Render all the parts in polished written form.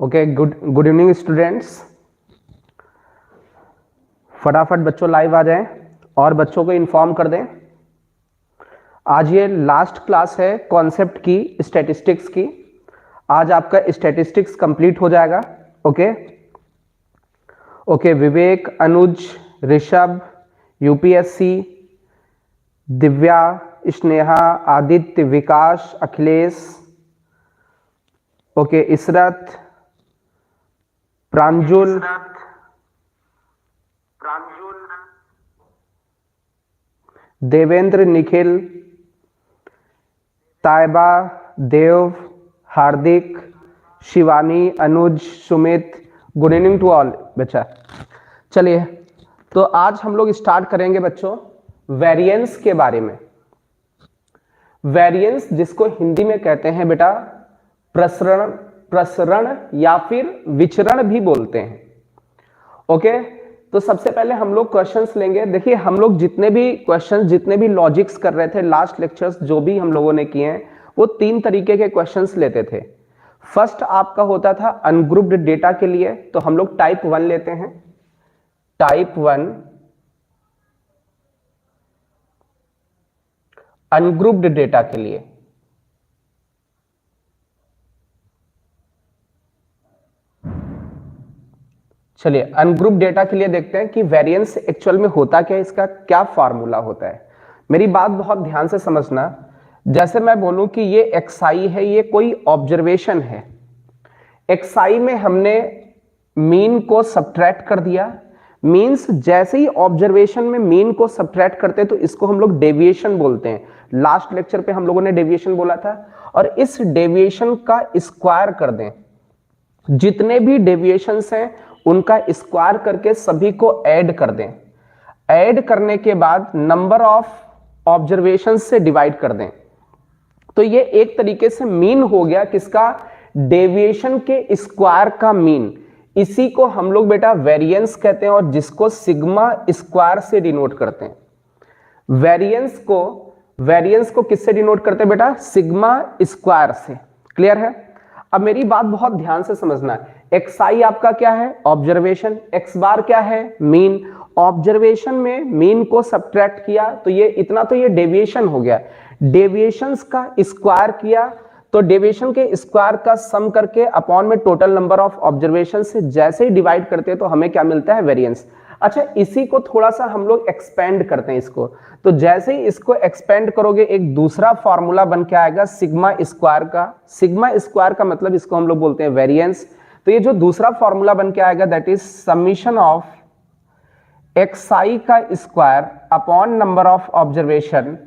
Okay, good evening students. फटाफट बच्चों live आ जाएं और बच्चों को इन्फॉर्म कर दें। आज ये लास्ट क्लास है कॉन्सेप्ट की, स्टैटिस्टिक्स की। आज आपका स्टैटिस्टिक्स कंप्लीट हो जाएगा। Okay okay, Vivek, Anuj, Rishabh, UPSC, Divya, Sneha, Aditya, Vikas, Akhilesh, okay, Israt, Pranjul, Devendra, Nikhil, Taiba, Dev, Hardik, Shivani, Anuj, Sumit, good evening to all बच्चा। चलिए, तो आज हम लोग स्टार्ट करेंगे बच्चों वेरिएंस के बारे में। वेरिएंस जिसको हिंदी में कहते हैं बेटा प्रसरण या फिर विचरण भी बोलते हैं। ओके, तो सबसे पहले हम लोग क्वेश्चंस लेंगे। देखिए, हम लोग जितने भी क्वेश्चंस, जितने भी लॉजिक्स कर रहे थे लास्ट लेक्चर्स जो भी हम लोगों ने किए हैं, वो 3 तरीके के क्वेश्चंस लेते थे। फर्स्ट आपका होता था अनग्रुप्ड डेटा के लिए, तो हम लोग टाइप 1 लेते हैं। टाइप 1 अनग्रुप्ड डेटा के लिए। चलिए, अनग्रुप डेटा के लिए देखते हैं कि वेरिएंस एक्चुअल में होता क्या है, इसका क्या फार्मूला होता है। मेरी बात बहुत ध्यान से समझना। जैसे मैं बोलूं कि ये एक्सआई है, ये कोई ऑब्जर्वेशन है। एक्सआई में हमने मीन को सब्ट्रैक्ट कर दिया। मीन्स जैसे ही ऑब्जर्वेशन में मीन को सब्ट्रैक्ट करते हैं तो इसको हम लोग डेविएशन बोलते हैं। लास्ट लेक्चर पे हम लोगों ने डेविएशन बोला था। और इस डेविएशन का स्क्वायर कर दें। जितने भी डेविएशंस हैं उनका स्क्वायर करके सभी को ऐड कर दें। ऐड करने के बाद नंबर ऑफ ऑब्जर्वेशन से डिवाइड कर दें। तो ये एक तरीके से मीन हो गया किसका, डेविएशन के स्क्वायर का मीन। इसी को हम लोग बेटा वेरिएंस कहते हैं और जिसको सिग्मा स्क्वायर से डिनोट करते हैं। वेरिएंस को किससे डिनोट करते हैं बेटा, सिग्मा स्क्वायर से। क्लियर है। अब मेरी बात बहुत ध्यान से समझना है। एक्सआई आपका क्या है, ऑब्जर्वेशन। एक्स बार क्या है, मीन। ऑब्जर्वेशन में मीन को सब्ट्रैक्ट किया तो ये इतना, तो ये डेविएशन हो गया। डेविएशंस का स्क्वायर किया तो डेविएशन के स्क्वायर का सम करके अपॉन में टोटल नंबर ऑफ ऑब्जर्वेशन से जैसे ही डिवाइड करते हैं तो हमें क्या मिलता है, वेरिएंस। अच्छा, इसी को थोड़ा सा हम लोग एक्सपेंड करते हैं इसको। तो जैसे ही इसको एक्सपेंड करोगे एक दूसरा फॉर्मूला बन के आएगा सिग्मा स्क्वायर का। सिग्मा स्क्वायर का मतलब इसको हम लोग बोलते हैं वेरिएंस। तो ये जो दूसरा फॉर्मूला बन के आएगा that is summation of x i का square upon number of observation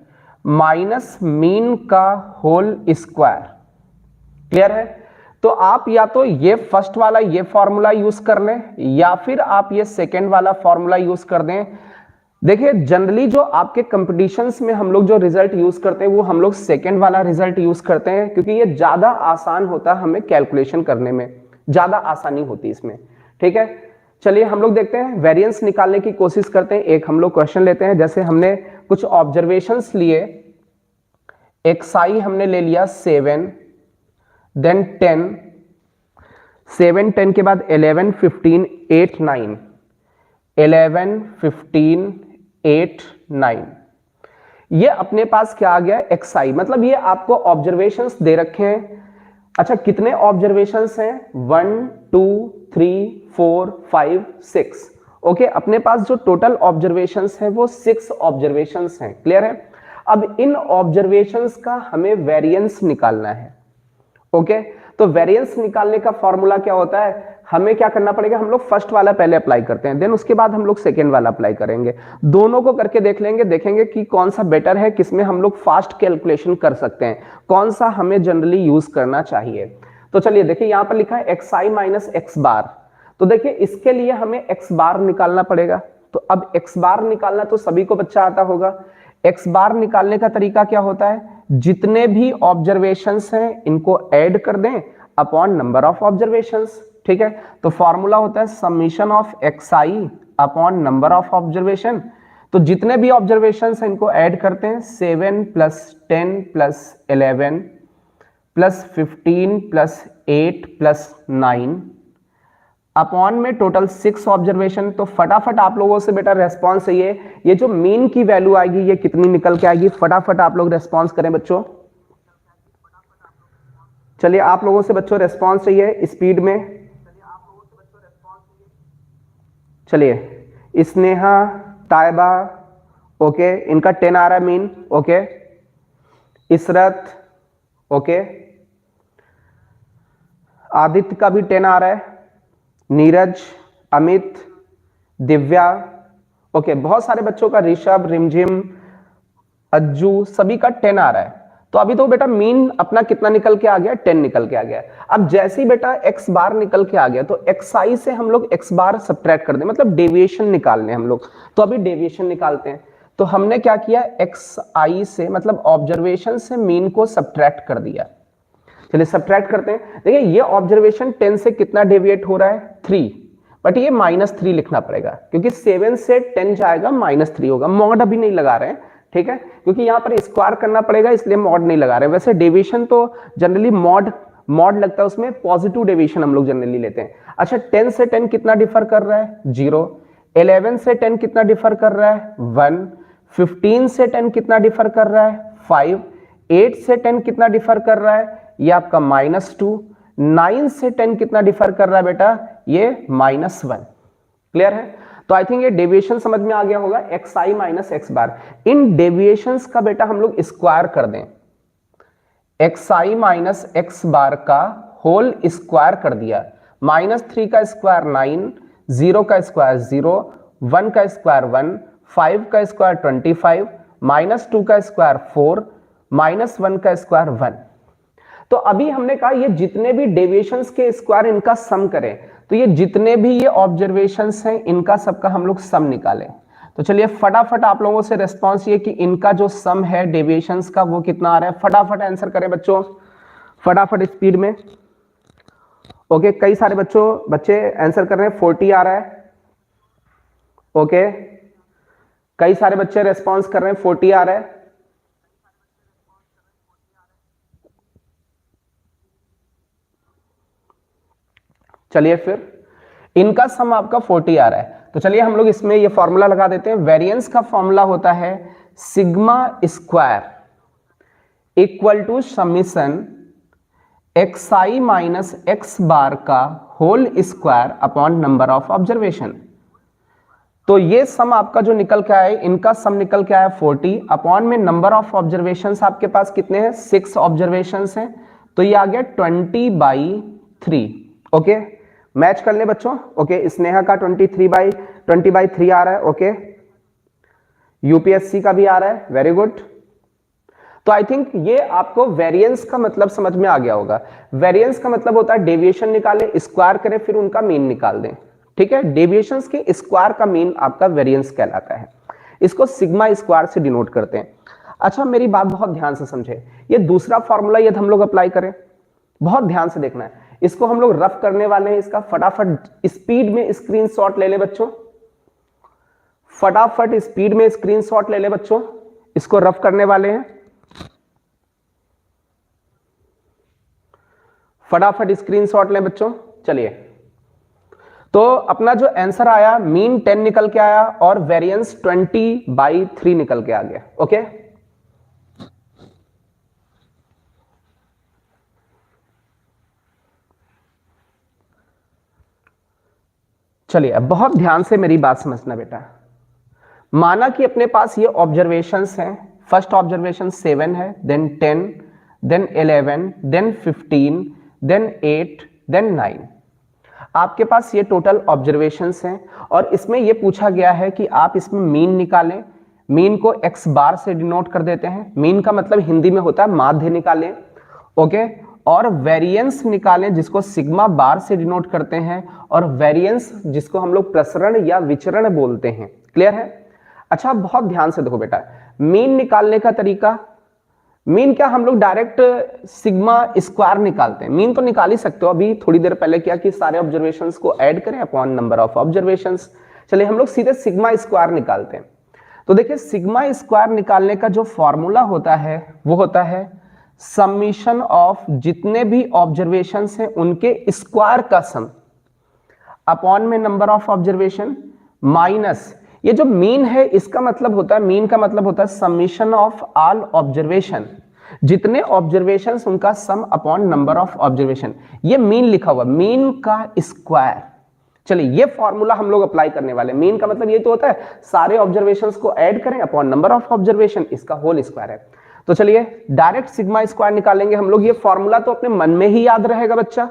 minus mean का होल स्क्वायर। क्लियर है। तो आप या तो ये फर्स्ट वाला ये फॉर्मूला यूज कर लें या फिर आप ये सेकेंड वाला फॉर्मूला यूज कर दें। देखिए, जनरली जो आपके कंपटीशंस में हम लोग जो रिजल्ट यूज करते हैं वो हम लोग सेकेंड वाला रिजल्ट यूज करते हैं, क्योंकि ये ज्यादा आसान होता है, हमें कैलकुलेशन करने में ज्यादा आसानी होती है इसमें। ठीक है, चलिए हम लोग देखते हैं, वेरिएंस निकालने की कोशिश करते हैं। एक हम लोग क्वेश्चन लेते हैं। जैसे हमने कुछ ऑब्जर्वेशंस लिए, एक्सआई हमने ले लिया 7, देन 10, 7 10 के बाद 11 15 8 9, 11 15 8 9। ये अपने पास क्या आ गया, एक्सआई। मतलब ये आपको ऑब्जर्वेशंस दे रखे हैं। अच्छा, कितने ऑब्जर्वेशंस हैं, 1 2 3 4 5 6। ओके, अपने पास जो टोटल ऑब्जर्वेशंस है वो 6 ऑब्जर्वेशंस हैं। क्लियर है। अब इन ऑब्जर्वेशंस का हमें वेरिएंस निकालना है। ओके, तो वेरिएंस निकालने का फॉर्मूला क्या होता है, हमें क्या करना पड़ेगा, हम लोग फर्स्ट वाला पहले अप्लाई करते हैं, देन उसके बाद हम लोग सेकेंड वाला अप्लाई करेंगे। दोनों को करके देख लेंगे, देखेंगे कि कौन सा बेटर है, किसमें हम लोग फास्ट कैलकुलेशन कर सकते हैं, कौन सा हमें जनरली यूज करना चाहिए। तो चलिए देखिए, यहां पर लिखा है एक्सआई माइनस एक्स बार। तो देखिए, इसके लिए हमें एक्स बार निकालना पड़ेगा। तो अब एक्स बार निकालना तो सभी को बच्चा आता होगा। एक्स बार निकालने का तरीका क्या होता है, जितने भी ऑब्जर्वेशंस हैं इनको ऐड कर दें अपॉन नंबर ऑफ ऑब्जर्वेशंस। ठीक है, तो फॉर्मूला होता है summation of XI upon number of observation. तो जितने भी ऑब्जर्वेशंस हैं इनको ऐड करते हैं, 7 + 10 + 11 प्लस 15 प्लस 8 प्लस 9 अपॉन में टोटल 6 ऑब्जर्वेशन। तो फटाफट आप लोगों से बेटा रेस्पॉन्स चाहिए, ये जो मीन की वैल्यू आएगी ये कितनी निकल के आएगी, फटाफट आप लोग रेस्पॉन्स करें बच्चों। चलिए आप लोगों से बच्चों रेस्पॉन्स चाहिए स्पीड में। चलिए स्नेहा, तायबा, ओके, इनका 10 आ रहा है mean, okay, Israt, okay, Aditya का भी 10 आ रहा है, नीरज, अमित, दिव्या, ओके, बहुत सारे बच्चों का, ऋषभ, रिमझिम, अज्जू, सभी का 10 आ रहा है। तो अभी तो बेटा मीन अपना कितना निकल के आ गया, 10 निकल के आ गया। अब जैसे ही बेटा एक्स बार निकल के आ गया तो एक्स आई से हम लोग एक्स बार सब्ट्रैक्ट कर दें, मतलब डेविएशन निकालने हम लोग। तो अभी डेविएशन निकालते हैं। तो हमने क्या किया, एक्स आई से मतलब ऑब्जर्वेशन से मीन को सब्ट्रैक्ट कर दिया। चलिए सब्ट्रैक्ट करते हैं। देखिए ये ऑब्जर्वेशन 10 से कितना डेविएट हो रहा है, 3, बट ये -3 लिखना पड़ेगा क्योंकि 7 से 10 जाएगा -3 होगा। मॉड अभी नहीं लगा रहे हैं, ठीक है, क्योंकि यहां पर स्क्वायर करना पड़ेगा इसलिए मॉड नहीं लगा रहे हैं। वैसे डेविएशन तो जनरली मॉड लगता है उसमें, पॉजिटिव डेविएशन हम लोग जनरली लेते हैं। अच्छा 10 से 10 कितना डिफर कर रहा है, 0। 11 से 10 कितना डिफर कर रहा है, 1। 15 से 10 कितना डिफर कर रहा है, 5। 8 से 10 कितना डिफर कर रहा है, ये आपका -2। 9 से 10 कितना डिफर कर रहा है बेटा, ये -1। क्लियर है। तो आई थिंक ये डेविएशन समझ में आ गया होगा, x i minus x bar. In deviations का बेटा हम लोग स्क्वायर कर दें, x i minus x bar का होल स्क्वायर कर दिया। -3 का स्क्वायर 9, 0 का स्क्वायर 0, 1 का स्क्वायर 1, 5 का स्क्वायर 25, -2 का स्क्वायर 4, -1 का स्क्वायर 1। तो अभी हमने कहा ये जितने भी डेविएशंस के स्क्वायर इनका सम करें, तो ये जितने भी ये ऑब्जर्वेशंस हैं इनका सबका हम लोग सम निकालें। तो चलिए फटाफट आप लोगों से रेस्पॉन्स ये कि इनका जो सम है डेविएशंस का वो कितना आ रहा है, फटाफट आंसर करें बच्चों, फटाफट स्पीड में। ओके, कई सारे बच्चे आंसर कर रहे हैं, 40 आ रहा है। ओके, कई सारे बच्चे रेस्पॉन्स कर रहे हैं, 40 आ रहा है। चलिए फिर इनका सम आपका 40 आ रहा है। तो चलिए हम लोग इसमें ये फॉर्मूला लगा देते हैं। वेरिएंस का फॉर्मूला होता है sigma square equal to summation x i minus x bar का whole square upon number of observation. तो ये सम आपका जो निकल के आया, इनका सम निकल के आया 40 अपॉन में नंबर ऑफ ऑब्जर्वेशन आपके पास कितने हैं, 6 ऑब्जर्वेशन हैं, तो ये आ गया 20/3। ओके, मैच कर ले बच्चों। ओके, स्नेहा का 20/3 आ रहा है। ओके, यूपीएससी का भी आ रहा है, वेरी गुड। तो आई थिंक ये आपको वेरिएंस का मतलब समझ में आ गया होगा। वेरिएंस का मतलब होता है डेविएशन निकालें, स्क्वायर करें, फिर उनका मीन निकाल दें। ठीक है, डेविएशंस के स्क्वायर का मीन आपका वेरिएंस कहलाता है। इसको सिग्मा स्क्वायर से डिनोट करते हैं। अच्छा मेरी बात बहुत ध्यान से समझे, ये दूसरा फॉर्मूला यदि हम लोग अप्लाई करें, बहुत ध्यान से देखना है, इसको हम लोग रफ करने वाले हैं। इसका फटाफट स्पीड में स्क्रीनशॉट ले ले बच्चों, फटाफट स्पीड में स्क्रीनशॉट ले ले बच्चों, इसको रफ करने वाले हैं। फटाफट स्क्रीनशॉट लें बच्चों। चलिए, तो अपना जो आंसर आया मीन 10 निकल के आया और वेरिएंस 20/3 निकल के आ गया। ओके, चलिए अब बहुत ध्यान से मेरी बात समझना बेटा। माना कि अपने पास ये ऑब्जर्वेशंस हैं, फर्स्ट ऑब्जर्वेशन 7 है, then 10, then 11, then 15, then 8, then 9। आपके पास ये टोटल ऑब्जर्वेशंस हैं और इसमें ये पूछा गया है कि आप इसमें मीन निकालें। मीन को एक्स बार से डिनोट कर देते हैं, मीन का मतलब हिंदी में होता है माध्य निकालें। ओके, और वेरिएंस निकालें जिसको सिग्मा बार से डिनोट करते हैं, और वेरिएंस जिसको हम लोग प्रसरण या विचरण बोलते हैं। क्लियर है। अच्छा बहुत ध्यान से देखो बेटा, मीन निकालने का तरीका, मीन क्या हम लोग डायरेक्ट सिग्मा स्क्वायर निकालते हैं। मीन तो निकाल ही सकते हो, अभी थोड़ी देर पहले क्या कि सारे ऑब्जर्वेशंस को ऐड करें अपॉन नंबर ऑफ ऑब्जर्वेशंस। चलिए हम लोग सीधे सिग्मा स्क्वायर निकालते हैं। तो देखिए सिग्मा स्क्वायर निकालने का जो फॉर्मूला होता है वो होता है समीशन ऑफ जितने भी ऑब्जर्वेशंस हैं उनके स्क्वायर का सम अपॉन में नंबर ऑफ ऑब्जर्वेशन माइनस ये जो मीन है इसका मतलब होता है, मीन का मतलब होता है समीशन ऑफ ऑल ऑब्जर्वेशन, जितने ऑब्जर्वेशंस उनका सम अपॉन नंबर ऑफ ऑब्जर्वेशन, ये मीन लिखा हुआ, मीन का स्क्वायर। चलिए ये फॉर्मूला हम लोग अप्लाई करने वाले। मीन का मतलब ये तो होता है सारे ऑब्जर्वेशंस को ऐड करें अपॉन नंबर ऑफ ऑब्जर्वेशन, इसका होल स्क्वायर है। तो चलिए डायरेक्ट सिग्मा स्क्वायर निकालेंगे हम लोग। ये फॉर्मूला तो अपने मन में ही याद रहेगा बच्चा,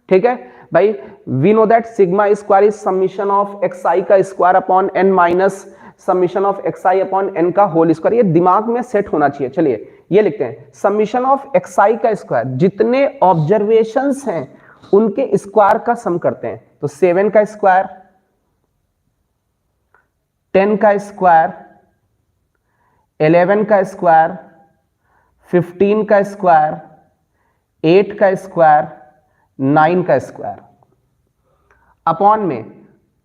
ठीक है भाई। We know that sigma square is summation of xi का square upon n minus summation of xi upon n का होल स्क्वायर। ये दिमाग में सेट होना चाहिए। चलिए ये लिखते हैं, समीशन ऑफ xi का स्क्वायर, जितने ऑब्जर्वेशंस हैं उनके स्क्वायर का सम करते हैं। तो 7 का स्क्वायर, 10 का स्क्वायर, 11 का स्क्वायर, 15 का स्क्वायर, 8 का स्क्वायर, 9 का स्क्वायर अपॉन में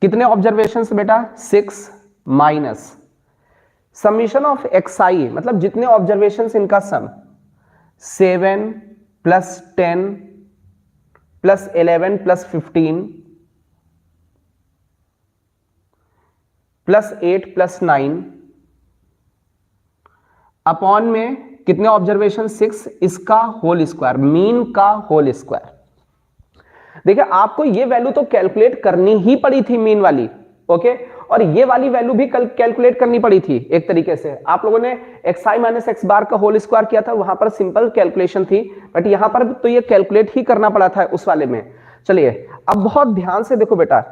कितने ऑब्जर्वेशंस बेटा 6 माइनस समीशन ऑफ xi मतलब जितने ऑब्जर्वेशंस इनका सम 7 plus 10 plus 11 plus 15 plus 8 plus 9 upon में कितने ऑब्जर्वेशन 6, इसका होल स्क्वायर, मीन का होल स्क्वायर। देखिए आपको ये वैल्यू तो कैलकुलेट करनी ही पड़ी थी मीन वाली, ओके, और ये वाली वैल्यू भी कल कैलकुलेट करनी पड़ी थी एक तरीके से। आप लोगों ने xi माइनस x बार का होल स्क्वायर किया था, वहां पर सिंपल कैलकुलेशन थी, बट यहां पर तो ये कैलकुलेट ही करना पड़ा था उस वाले में। चलिए अब बहुत ध्यान से देखो बेटा,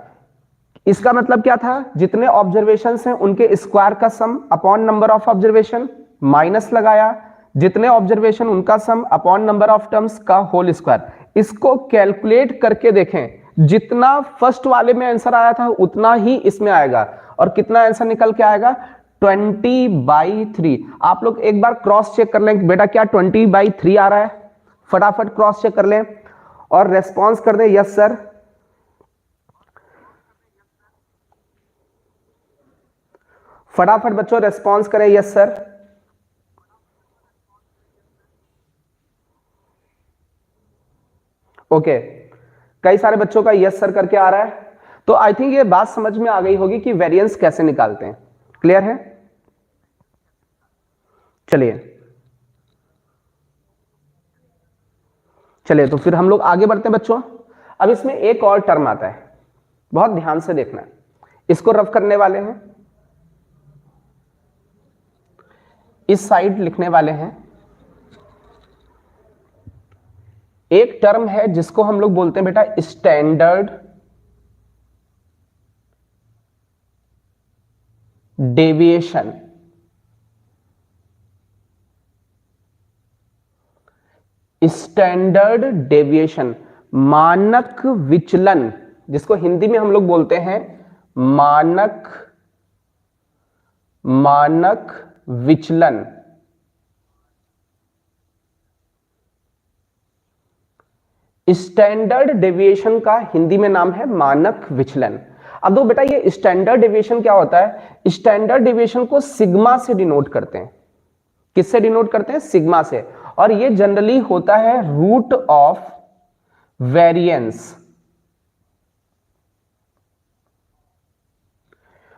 इसका मतलब क्या था, जितने ऑब्जर्वेशंस हैं उनके स्क्वायर का सम upon number of observation, minus लगाया जितने ऑब्जर्वेशन उनका सम अपॉन नंबर ऑफ टर्म्स का होल स्क्वायर। इसको कैलकुलेट करके देखें, जितना फर्स्ट वाले में आंसर आया था उतना ही इसमें आएगा, और कितना आंसर निकल के आएगा 20/3। आप लोग एक बार क्रॉस चेक कर लें बेटा, क्या 20/3 आ रहा है? फटाफट क्रॉस चेक कर लें और रेस्पॉन्स कर दें यस सर। फटाफट बच्चों रेस्पॉन्स करें यस सर। ओके कई सारे बच्चों का यस सर करके आ रहा है, तो आई थिंक ये बात समझ में आ गई होगी कि वेरिएंस कैसे निकालते हैं। क्लियर है? चलिए तो फिर हम लोग आगे बढ़ते हैं बच्चों। अब इसमें एक और टर्म आता है, बहुत ध्यान से देखना है, इसको रफ करने वाले हैं, इस साइड लिखने वाले हैं। एक टर्म है जिसको हम लोग बोलते हैं बेटा स्टैंडर्ड डेविएशन। स्टैंडर्ड डेविएशन, मानक विचलन, जिसको हिंदी में हम लोग बोलते हैं मानक विचलन। स्टैंडर्ड डेविएशन का हिंदी में नाम है मानक विचलन। अब दो बेटा, ये स्टैंडर्ड डेविएशन क्या होता है? स्टैंडर्ड डेविएशन को सिग्मा से डिनोट करते हैं। किससे डिनोट करते हैं? सिग्मा से। और ये जनरली होता है root of variance.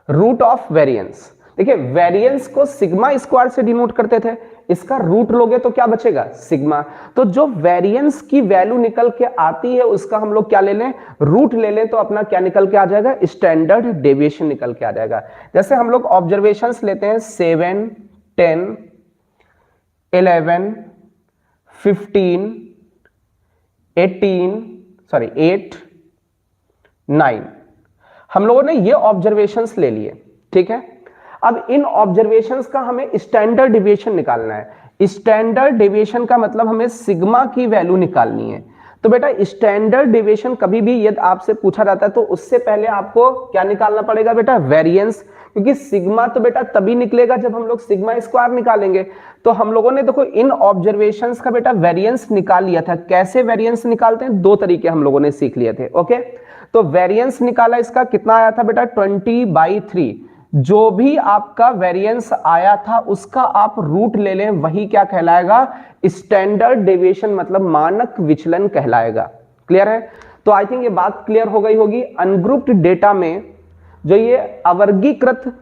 Root of variance, देखिए वेरिएंस को सिग्मा स्क्वायर से डिनोट करते थे, इसका रूट लोगे तो क्या बचेगा? सिग्मा। तो जो वेरिएंस की वैल्यू निकल के आती है उसका हम लोग क्या ले लें? रूट ले लें, तो अपना क्या निकल के आ जाएगा? स्टैंडर्ड डेविएशन निकल के आ जाएगा। जैसे हम लोग ऑब्जर्वेशंस लेते हैं 7, 10, 11, 15, 8, 9, हम लोगों ने ये ऑब्जर्वेशंस ले लिए, ठीक है। अब इन ऑब्जर्वेशंस का हमें स्टैंडर्ड डेविएशन निकालना है। स्टैंडर्ड डेविएशन का मतलब हमें सिग्मा की वैल्यू निकालनी है। तो बेटा स्टैंडर्ड डेविएशन कभी भी यदि आपसे पूछा जाता है तो उससे पहले आपको क्या निकालना पड़ेगा बेटा? वेरिएंस, क्योंकि सिग्मा तो बेटा तभी निकलेगा जब हम लोग सिग्मा स्क्वायर निकालेंगे। तो हम लोगों ने देखो इन ऑब्जर्वेशंस का बेटा वेरिएंस निकाल लिया था। कैसे वेरिएंस निकालते हैं? दो तरीके हम लोगों ने सीख लिए थे, ओके। तो वेरिएंस निकाला, इसका कितना आया था बेटा? 20/3। जो भी आपका वेरिएंस आया था उसका आप रूट ले लें, वही क्या कहलाएगा, स्टैंडर्ड डेविएशन मतलब मानक विचलन कहलाएगा। क्लियर है? तो आई थिंक ये बात क्लियर हो गई होगी। अनग्रुप्ड डेटा में जो ये अवर्गीकृत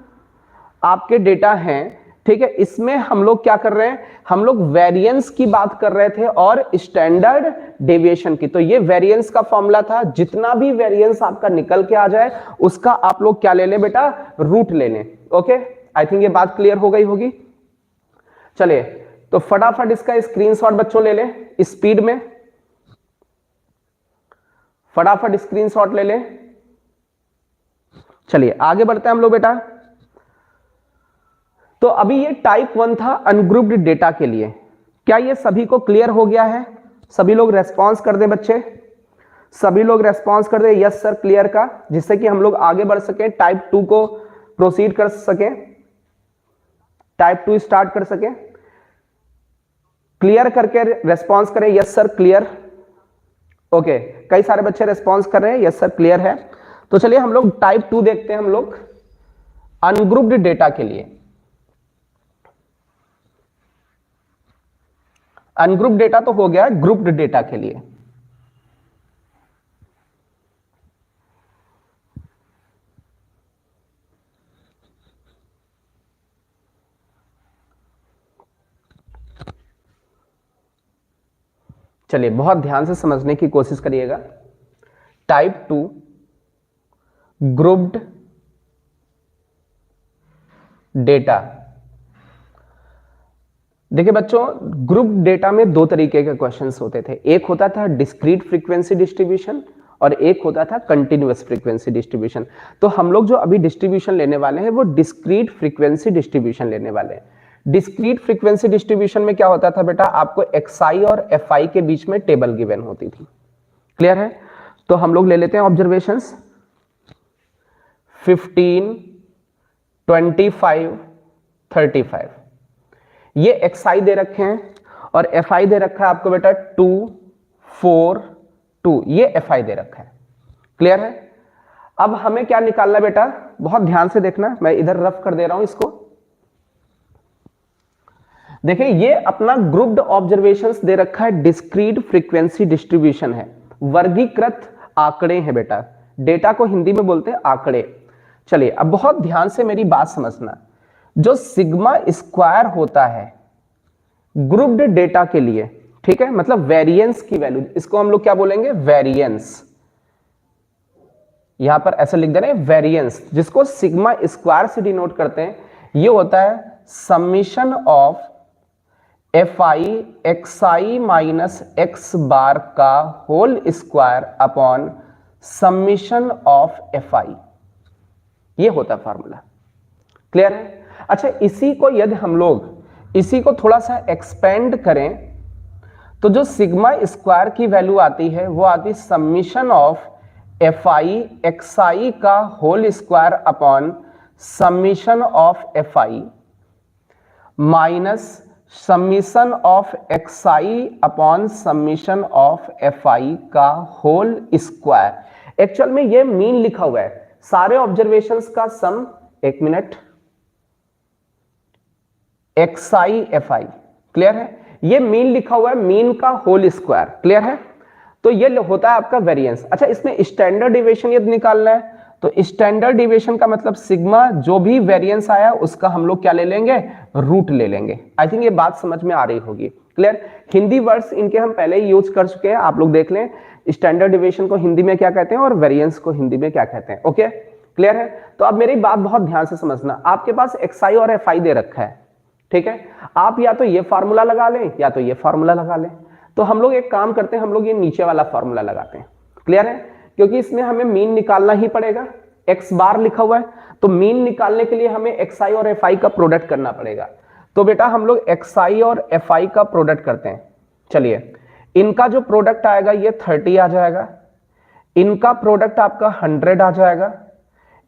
आपके डेटा हैं, ठीक है, इसमें हम लोग क्या कर रहे हैं, हम लोग वेरिएंस की बात कर रहे थे और स्टैंडर्ड डेविएशन की। तो ये वेरिएंस का फॉर्मूला था, जितना भी वेरिएंस आपका निकल के आ जाए उसका आप लोग क्या ले लें बेटा, रूट ले लें। ओके, आई थिंक ये बात क्लियर हो गई होगी। चलिए तो फटाफट इसका स्क्रीनशॉट बच्चों ले लें, स्पीड में फटाफट स्क्रीनशॉट ले लें। चलिए आगे बढ़ते हैं हम लोग बेटा। तो अभी ये टाइप 1 था अनग्रुप्ड डेटा के लिए। क्या ये सभी को क्लियर हो गया है? सभी लोग रेस्पॉन्स कर दें बच्चे, सभी लोग रेस्पॉन्स कर दें यस सर क्लियर का, जिससे कि हम लोग आगे बढ़ सके, टाइप 2 को प्रोसीड कर सके, टाइप 2 स्टार्ट कर सके। क्लियर करके रेस्पॉन्स करें यस सर क्लियर। ओके, कई सारे बच्चे रेस्पॉन्स कर रहे हैं यस सर क्लियर है। तो चलिए हम लोग टाइप 2 देखते हैं हम लोग अनग्रुप्ड डेटा के लिए। अनग्रुप्ड डेटा तो हो गया, ग्रुप्ड डेटा के लिए चलिए बहुत ध्यान से समझने की कोशिश करिएगा। Type 2 grouped data. देखिए बच्चों, ग्रुप डेटा में दो तरीके के क्वेश्चंस होते थे। एक होता था डिस्क्रीट फ्रीक्वेंसी डिस्ट्रीब्यूशन और एक होता था कंटिन्यूअस फ्रीक्वेंसी डिस्ट्रीब्यूशन। तो हम लोग जो अभी डिस्ट्रीब्यूशन लेने वाले हैं वो डिस्क्रीट फ्रीक्वेंसी डिस्ट्रीब्यूशन लेने वाले हैं। डिस्क्रीट फ्रीक्वेंसी डिस्ट्रीब्यूशन में क्या होता था बेटा, आपको XI और FI के बीच में टेबल गिवन होती थी। क्लियर है? तो हम लोग ले लेते हैं ऑब्जर्वेशंस 15, 25, 35। ये XI दे रखे हैं और FI दे रखा है आपको बेटा 2, 4, 2। ये FI दे रखा है। क्लियर है? अब हमें क्या निकालना बेटा, बहुत ध्यान से देखना, मैं इधर रफ कर दे रहा हूं इसको। देखिए ये अपना ग्रुप्ड ऑब्जर्वेशंस दे रखा है, डिस्क्रीट फ्रीक्वेंसी डिस्ट्रीब्यूशन है, वर्गीकृत आंकड़े हैं बेटा। डेटा को हिंदी में बोलते हैं आंकड़े। चलिए अब बहुत ध्यान से मेरी बात समझना, जो सिग्मा स्क्वायर होता है ग्रुप्ड डेटा के लिए, ठीक है, मतलब वेरिएंस की वैल्यू, इसको हम लोग क्या बोलेंगे, वेरिएंस। यहां पर ऐसे लिख दे रहे हैं वेरिएंस, जिसको सिग्मा स्क्वायर से डिनोट करते हैं। ये होता है summation of FI XI minus X bar का whole square upon summation of FI। ये होता है फॉर्मूला। क्लियर है? अच्छा, इसी को यदि हम लोग इसी को थोड़ा सा एक्सपेंड करें तो जो सिग्मा स्क्वायर की वैल्यू आती है वो आती है समीशन ऑफ FI XI का whole square upon summation of FI minus summation of XI upon summation of FI का होल स्क्वायर। एक्चुअल में ये मीन लिखा हुआ है, सारे ऑब्जर्वेशंस का सम, एक मिनट, XI FI। क्लियर है? ये मीन लिखा हुआ है, मीन का होल स्क्वायर। क्लियर है? तो ये होता है आपका वेरिएंस। अच्छा, इसमें स्टैंडर्ड डिविएशन यदि निकालना है तो स्टैंडर्ड डिविएशन का मतलब सिग्मा, जो भी वेरिएंस आया उसका हम लोग क्या ले लेंगे, रूट ले लेंगे। आई थिंक ये बात समझ में आ रही होगी। क्लियर? हिंदी वर्ड्स इनके हम पहले ही यूज कर चुके हैं, आप लोग देख लें स्टैंडर्ड डिविएशन को हिंदी में क्या कहते हैं और वेरिएंस को हिंदी में क्या कहते हैं। ओके, क्लियर है? तो अब मेरी बात बहुत ध्यान से समझना, आपके पास XI और FI दे रखा है, ठीक है, आप या तो ये फार्मूला लगा लें या तो ये फार्मूला लगा लें। तो हम लोग एक काम करते हैं, हम लोग ये नीचे वाला फार्मूला लगाते हैं। क्लियर है? क्योंकि इसमें हमें मीन निकालना ही पड़ेगा, X बार लिखा हुआ है, तो मीन निकालने के लिए हमें XI और FI का प्रोडक्ट करना पड़ेगा। तो बेटा हम लोग XI और FI का प्रोडक्ट करते हैं। चलिए, इनका जो प्रोडक्ट आएगा ये 30 आ जाएगा, इनका प्रोडक्ट आपका 100 आ जाएगा,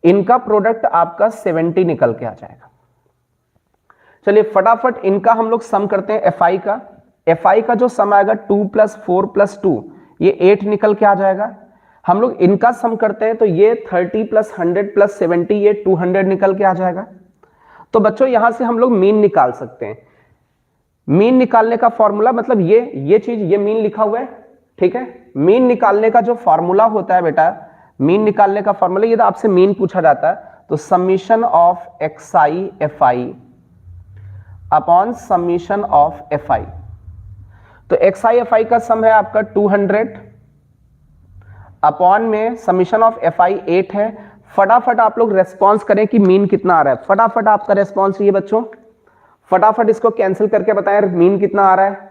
इनका प्रोडक्ट आपका 70 निकल के आ जाएगा। चलिए फटाफट इनका हम लोग सम करते हैं। FI का जो सम आएगा 2 + 4 + 2, ये 8 निकल के आ जाएगा। हम लोग इनका सम करते हैं तो ये 30 प्लस 100 प्लस 70 ये 200 निकल के आ जाएगा। तो बच्चों यहां से हम लोग मीन निकाल सकते हैं। मीन निकालने का फॉर्मूला मतलब ये चीज, ये मीन लिखा हुआ है, ठीक है। मीन निकालने का जो फॉर्मूला होता है बेटा, मीन निकालने का फॉर्मूला, ये तो आपसे मीन पूछा जाता है, तो summation of xi fi upon summation of fi। तो xi fi का सम है आपका 200 अपॉन में समीशन ऑफ fi 8 है। फटाफट आप लोग रेस्पॉन्स करें कि मीन कितना आ रहा है। फटाफट आपका रेस्पॉन्स चाहिए बच्चों, फटाफट इसको कैंसिल करके बताएं मीन कितना आ रहा है।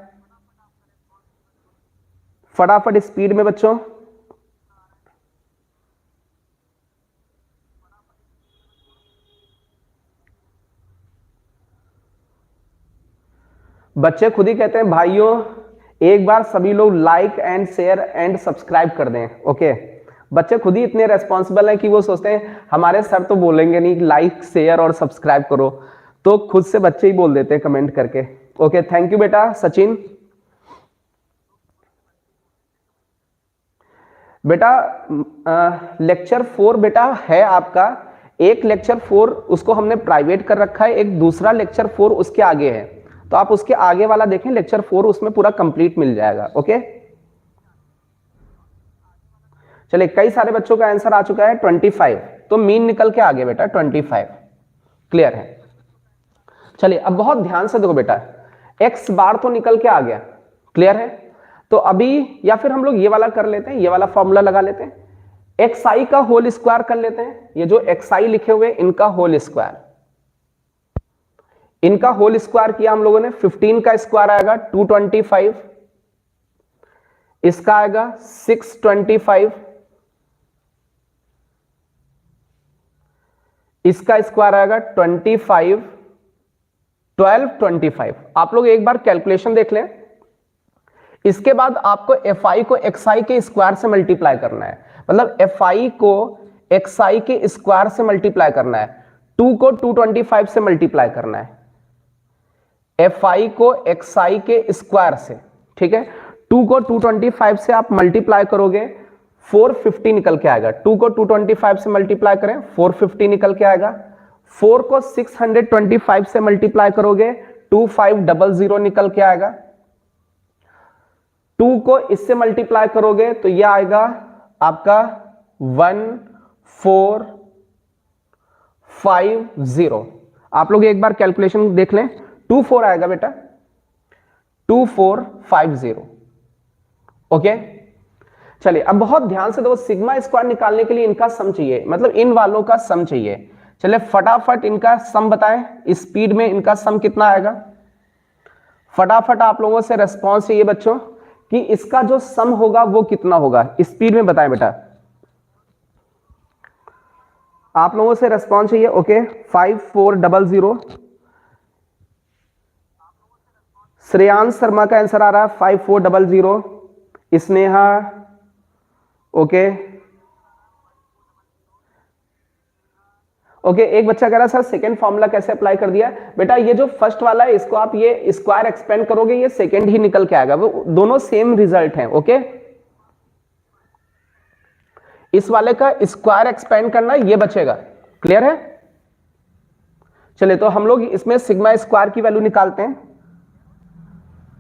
फटाफट स्पीड में बच्चों, बच्चे खुद ही कहते हैं भाइयों एक बार सभी लोग like and share and subscribe कर दें। ओके, बच्चे खुद ही इतने रेस्पॉन्सिबल हैं कि वो सोचते हैं हमारे सर तो बोलेंगे नहीं लाइक शेयर और सब्सक्राइब करो, तो खुद से बच्चे ही बोल देते हैं कमेंट करके। ओके, थैंक यू बेटा सचिन। बेटा लेक्चर 4 बेटा है आपका, एक लेक्चर 4 उसको हमने प्राइवेट कर रखा है, एक दूसरा लेक्चर 4 उसके आगे है, तो आप उसके आगे वाला देखें लेक्चर 4, उसमें पूरा कंप्लीट मिल जाएगा। ओके, चलिए कई सारे बच्चों का आंसर आ चुका है 25, तो मीन निकल के आगे बेटा 25। क्लियर है? चलिए अब बहुत ध्यान से देखो बेटा, एक्स बार तो निकल के आ गया, क्लियर है। तो अभी या फिर हम लोग ये वाला कर लेते हैं, ये वाला फॉर्मूला लगा लेते हैं, एक्स आई का होल स्क्वायर कर लेते हैं। ये जो एक्स आई लिखे हुए इनका होल स्क्वायर, इनका होल स्क्वायर किया हम लोगों ने, 15 का स्क्वायर आएगा 225, इसका आएगा 625, इसका स्क्वायर आएगा 25, 1225। आप लोग एक बार कैलकुलेशन देख लें। इसके बाद आपको fi को xi के स्क्वायर से मल्टीप्लाई करना है, मतलब fi को xi के स्क्वायर से मल्टीप्लाई करना है, 2 को 225 से मल्टीप्लाई करना है, fi को xi के स्क्वायर से, ठीक है। 2 को 225 से आप मल्टीप्लाई करोगे 450 निकल के आएगा, 2 को 225 से मल्टीप्लाई करें 450 निकल के आएगा, 4 को 625 से मल्टीप्लाई करोगे 2500 निकल के आएगा, 2 को इससे मल्टीप्लाई करोगे तो यह आएगा आपका 1450। आप लोग एक बार कैलकुलेशन देख लें, 24 आएगा बेटा, 2450। ओके, चलिए अब बहुत ध्यान से देखो, सिग्मा स्क्वायर निकालने के लिए इनका सम चाहिए, मतलब इन वालों का सम चाहिए। चलिए फटाफट इनका सम बताएं, स्पीड में इनका सम कितना आएगा। फटाफट आप लोगों से रेस्पॉन्स चाहिए बच्चों कि इसका जो सम होगा वो कितना होगा, स्पीड में बताएं बेटा, आप लोगों से रेस्पॉन्स चाहिए। ओके, 5400, श्रेयांश शर्मा का आंसर आ रहा है 5400, स्नेहा, ओके ओके, एक बच्चा कह रहा सर सेकंड फॉर्मूला कैसे अप्लाई कर दिया। बेटा ये जो फर्स्ट वाला है इसको आप ये स्क्वायर एक्सपेंड करोगे, ये सेकंड ही निकल के आएगा, वो दोनों सेम रिजल्ट हैं। ओके, इस वाले का स्क्वायर एक्सपेंड करना, ये बचेगा। क्लियर है? चलिए तो हम लोग इसमें सिग्मा स्क्वायर की वैल्यू निकालते हैं।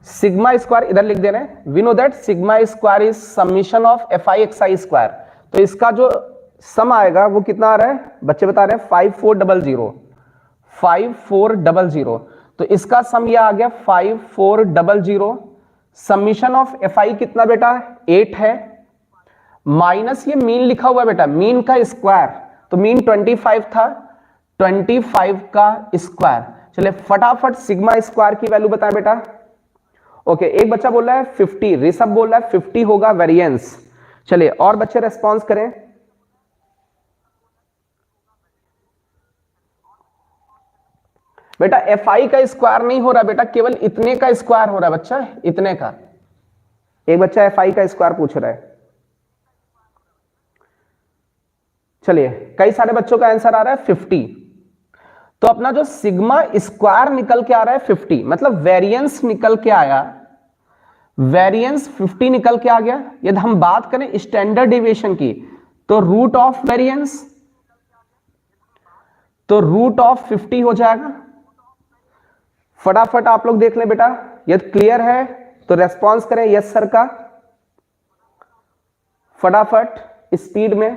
सिग्मा स्क्वायर इधर लिख दे रहे हैं, we know that sigma square is summation of fi xi square. तो इसका जो सम आएगा वो कितना आ रहा है, बच्चे बता रहे हैं 5400, 5400। तो इसका सम यह आ गया 5400। समीशन ऑफ fi कितना बेटा, 8 है, माइनस ये मीन लिखा हुआ है बेटा, मीन का स्क्वायर, तो मीन 25 था, 25 का स्क्वायर। चलिए फटाफट सिग्मा स्क्वायर की वैल्यू बताएं बेटा। ओके, एक बच्चा बोल रहा है 50, ऋषभ बोल रहा है 50 होगा वेरिएंस। चलिए और बच्चे रेस्पॉन्स करें। बेटा fi का स्क्वायर नहीं हो रहा बेटा, केवल इतने का स्क्वायर हो रहा है बच्चा, इतने का। एक बच्चा fi का स्क्वायर पूछ रहा है। चलिए कई सारे बच्चों का आंसर आ रहा है 50, तो अपना जो सिग्मा स्क्वायर निकल के आ रहा है 50, मतलब वेरिएंस निकल के आया, वेरिएंस 50 निकल के आ गया। यदि हम बात करें स्टैंडर्ड डेविएशन की तो रूट ऑफ वेरिएंस, तो रूट ऑफ 50 हो जाएगा। फटाफट आप लोग देख लें बेटा, यदि क्लियर है तो रेस्पॉन्स करें यस सर का, फटाफट स्पीड में।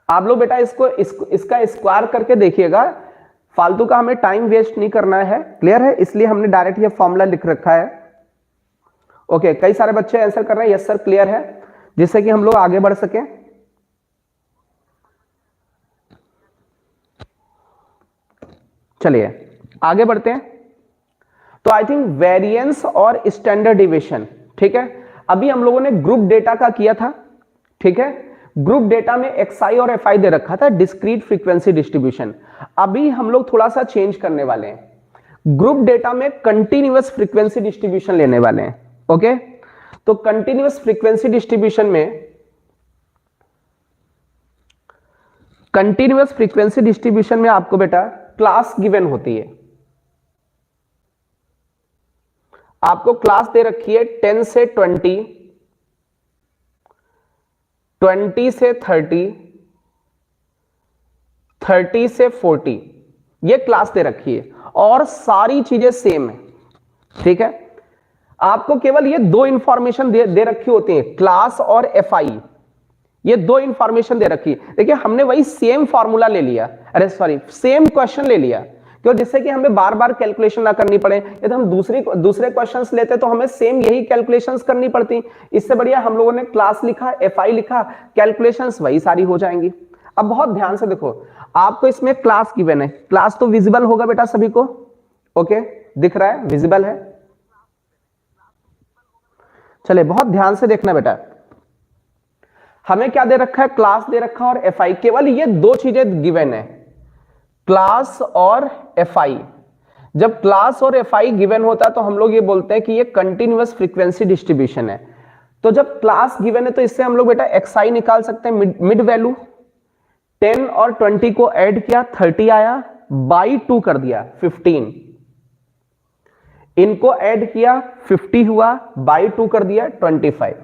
आप लोग बेटा इसका स्क्वायर करके देखिएगा, फालतू का हमें टाइम वेस्ट नहीं करना है, क्लियर है, इसलिए हमने डायरेक्ट ये फॉर्मूला लिख रखा है। ओके, कई सारे बच्चे आंसर कर रहे हैं यस सर क्लियर है, जिससे कि हम लोग आगे बढ़ सकें। चलिए आगे बढ़ते हैं। तो आई थिंक वेरिएंस और स्टैंडर्ड डेविएशन, ठीक है, अभी हम लोगों ने ग्रुप डेटा का किया था, ठीक है, ग्रुप डेटा में एक्सआई और एफआई दे रखा था, डिस्क्रीट फ्रीक्वेंसी डिस्ट्रीब्यूशन। अभी हम लोग थोड़ा सा चेंज करने वाले हैं, ग्रुप डेटा में कंटिन्यूअस फ्रीक्वेंसी डिस्ट्रीब्यूशन लेने वाले हैं। ओके, तो कंटिन्यूअस फ्रीक्वेंसी डिस्ट्रीब्यूशन में, कंटिन्यूअस फ्रीक्वेंसी डिस्ट्रीब्यूशन में आपको बेटा क्लास गिवन होती है, आपको क्लास दे रखी है 10 से 20, 20 से 30, 30 से 40, ये क्लास दे रखी है और सारी चीजें सेम है, ठीक है। आपको केवल ये दो इंफॉर्मेशन दे रखी होती है, क्लास और एफआई, ये दो इंफॉर्मेशन दे रखी है। देखिए हमने वही सेम फॉर्मूला ले लिया, अरे सॉरी सेम क्वेश्चन ले लिया, क्यों, जिससे कि हमें बार बार कैलकुलेशन ना करनी पड़े। यदि हम दूसरे क्वेश्चंस लेते तो हमें सेम यही कैलकुलेशंस करनी पड़ती, इससे बढ़िया हम लोगों ने क्लास लिखा, एफआई लिखा, कैलकुलेशंस वही सारी हो जाएंगी। अब बहुत ध्यान से देखो, आपको इसमें क्लास गिवन है, क्लास तो विजिबल होगा बेटा सभी को, ओके, दिख रहा है, विजिबल है। चलिए बहुत ध्यान से देखना बेटा, हमें क्या दे रखा है, क्लास दे रखा है और एफआई, केवल ये दो चीजें गिवन है, क्लास और एफआई। जब क्लास और एफआई गिवन होता है तो हम लोग ये बोलते हैं कि ये कंटिन्यूअस फ्रीक्वेंसी डिस्ट्रीब्यूशन है। तो जब क्लास गिवन है तो इससे हम लोग बेटा एक्सआई निकाल सकते हैं, मिड वैल्यू 10 और 20 को ऐड किया 30 आया, बाई 2 कर दिया 15, इनको ऐड किया 50 हुआ, बाई 2 कर दिया 25,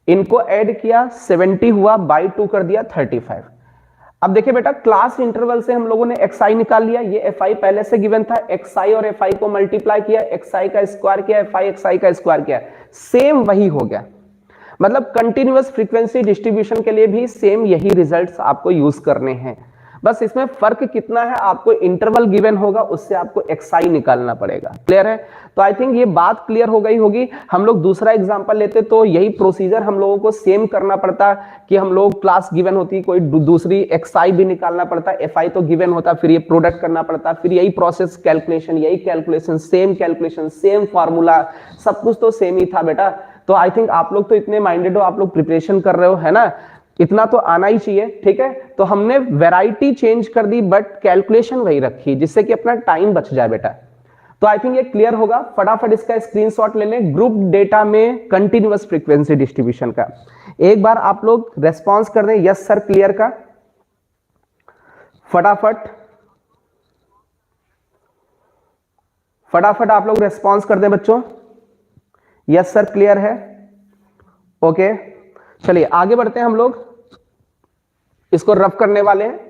इनको ऐड किया 70 हुआ, बाई 2 कर दिया 35। अब देखिए बेटा क्लास इंटरवल से हम लोगों ने एक्सआई निकाल लिया, ये एफआई पहले से गिवन था, एक्सआई और एफआई को मल्टीप्लाई किया, एक्सआई का स्क्वायर किया, एफआई एक्सआई का स्क्वायर किया, सेम वही हो गया। मतलब कंटिन्यूअस फ्रीक्वेंसी डिस्ट्रीब्यूशन के लिए भी सेम यही रिजल्ट्स आपको यूज करने हैं, बस इसमें फर्क कितना है, आपको इंटरवल गिवन होगा उससे आपको एक्सआई निकालना पड़ेगा, क्लियर है। तो आई थिंक ये बात क्लियर हो गई होगी। हम लोग दूसरा एग्जांपल लेते तो यही प्रोसीजर हम लोगों को सेम करना पड़ता, कि हम लोग क्लास गिवन होती, कोई दूसरी एक्सआई भी निकालना पड़ता, एफआई तो गिवन होता, फिर ये प्रोडक्ट करना पड़ता, फिर यही प्रोसेस कैलकुलेशन, यही कैलकुलेशन सेम फार्मूला, सब कुछ तो सेम ही था बेटा। तो आई थिंक आप लोग तो इतने माइंडेड हो, आप लोग प्रिपरेशन कर रहे हो, है ना, इतना तो आना ही चाहिए, ठीक है। तो हमने वैरायटी चेंज कर दी बट कैलकुलेशन वही रखी, जिससे कि अपना टाइम बच जाए बेटा। तो आई थिंक ये क्लियर होगा, फटाफट इसका स्क्रीनशॉट ले लें, ग्रुप डेटा में कंटिन्यूअस फ्रीक्वेंसी डिस्ट्रीब्यूशन का। एक बार आप लोग रेस्पॉन्स कर दें यस सर क्लियर का, फटाफट आप लोग रेस्पॉन्स कर दें बच्चों, यस सर क्लियर है, ओके। चलिए आगे बढ़ते हैं, हम लोग इसको रफ करने वाले हैं।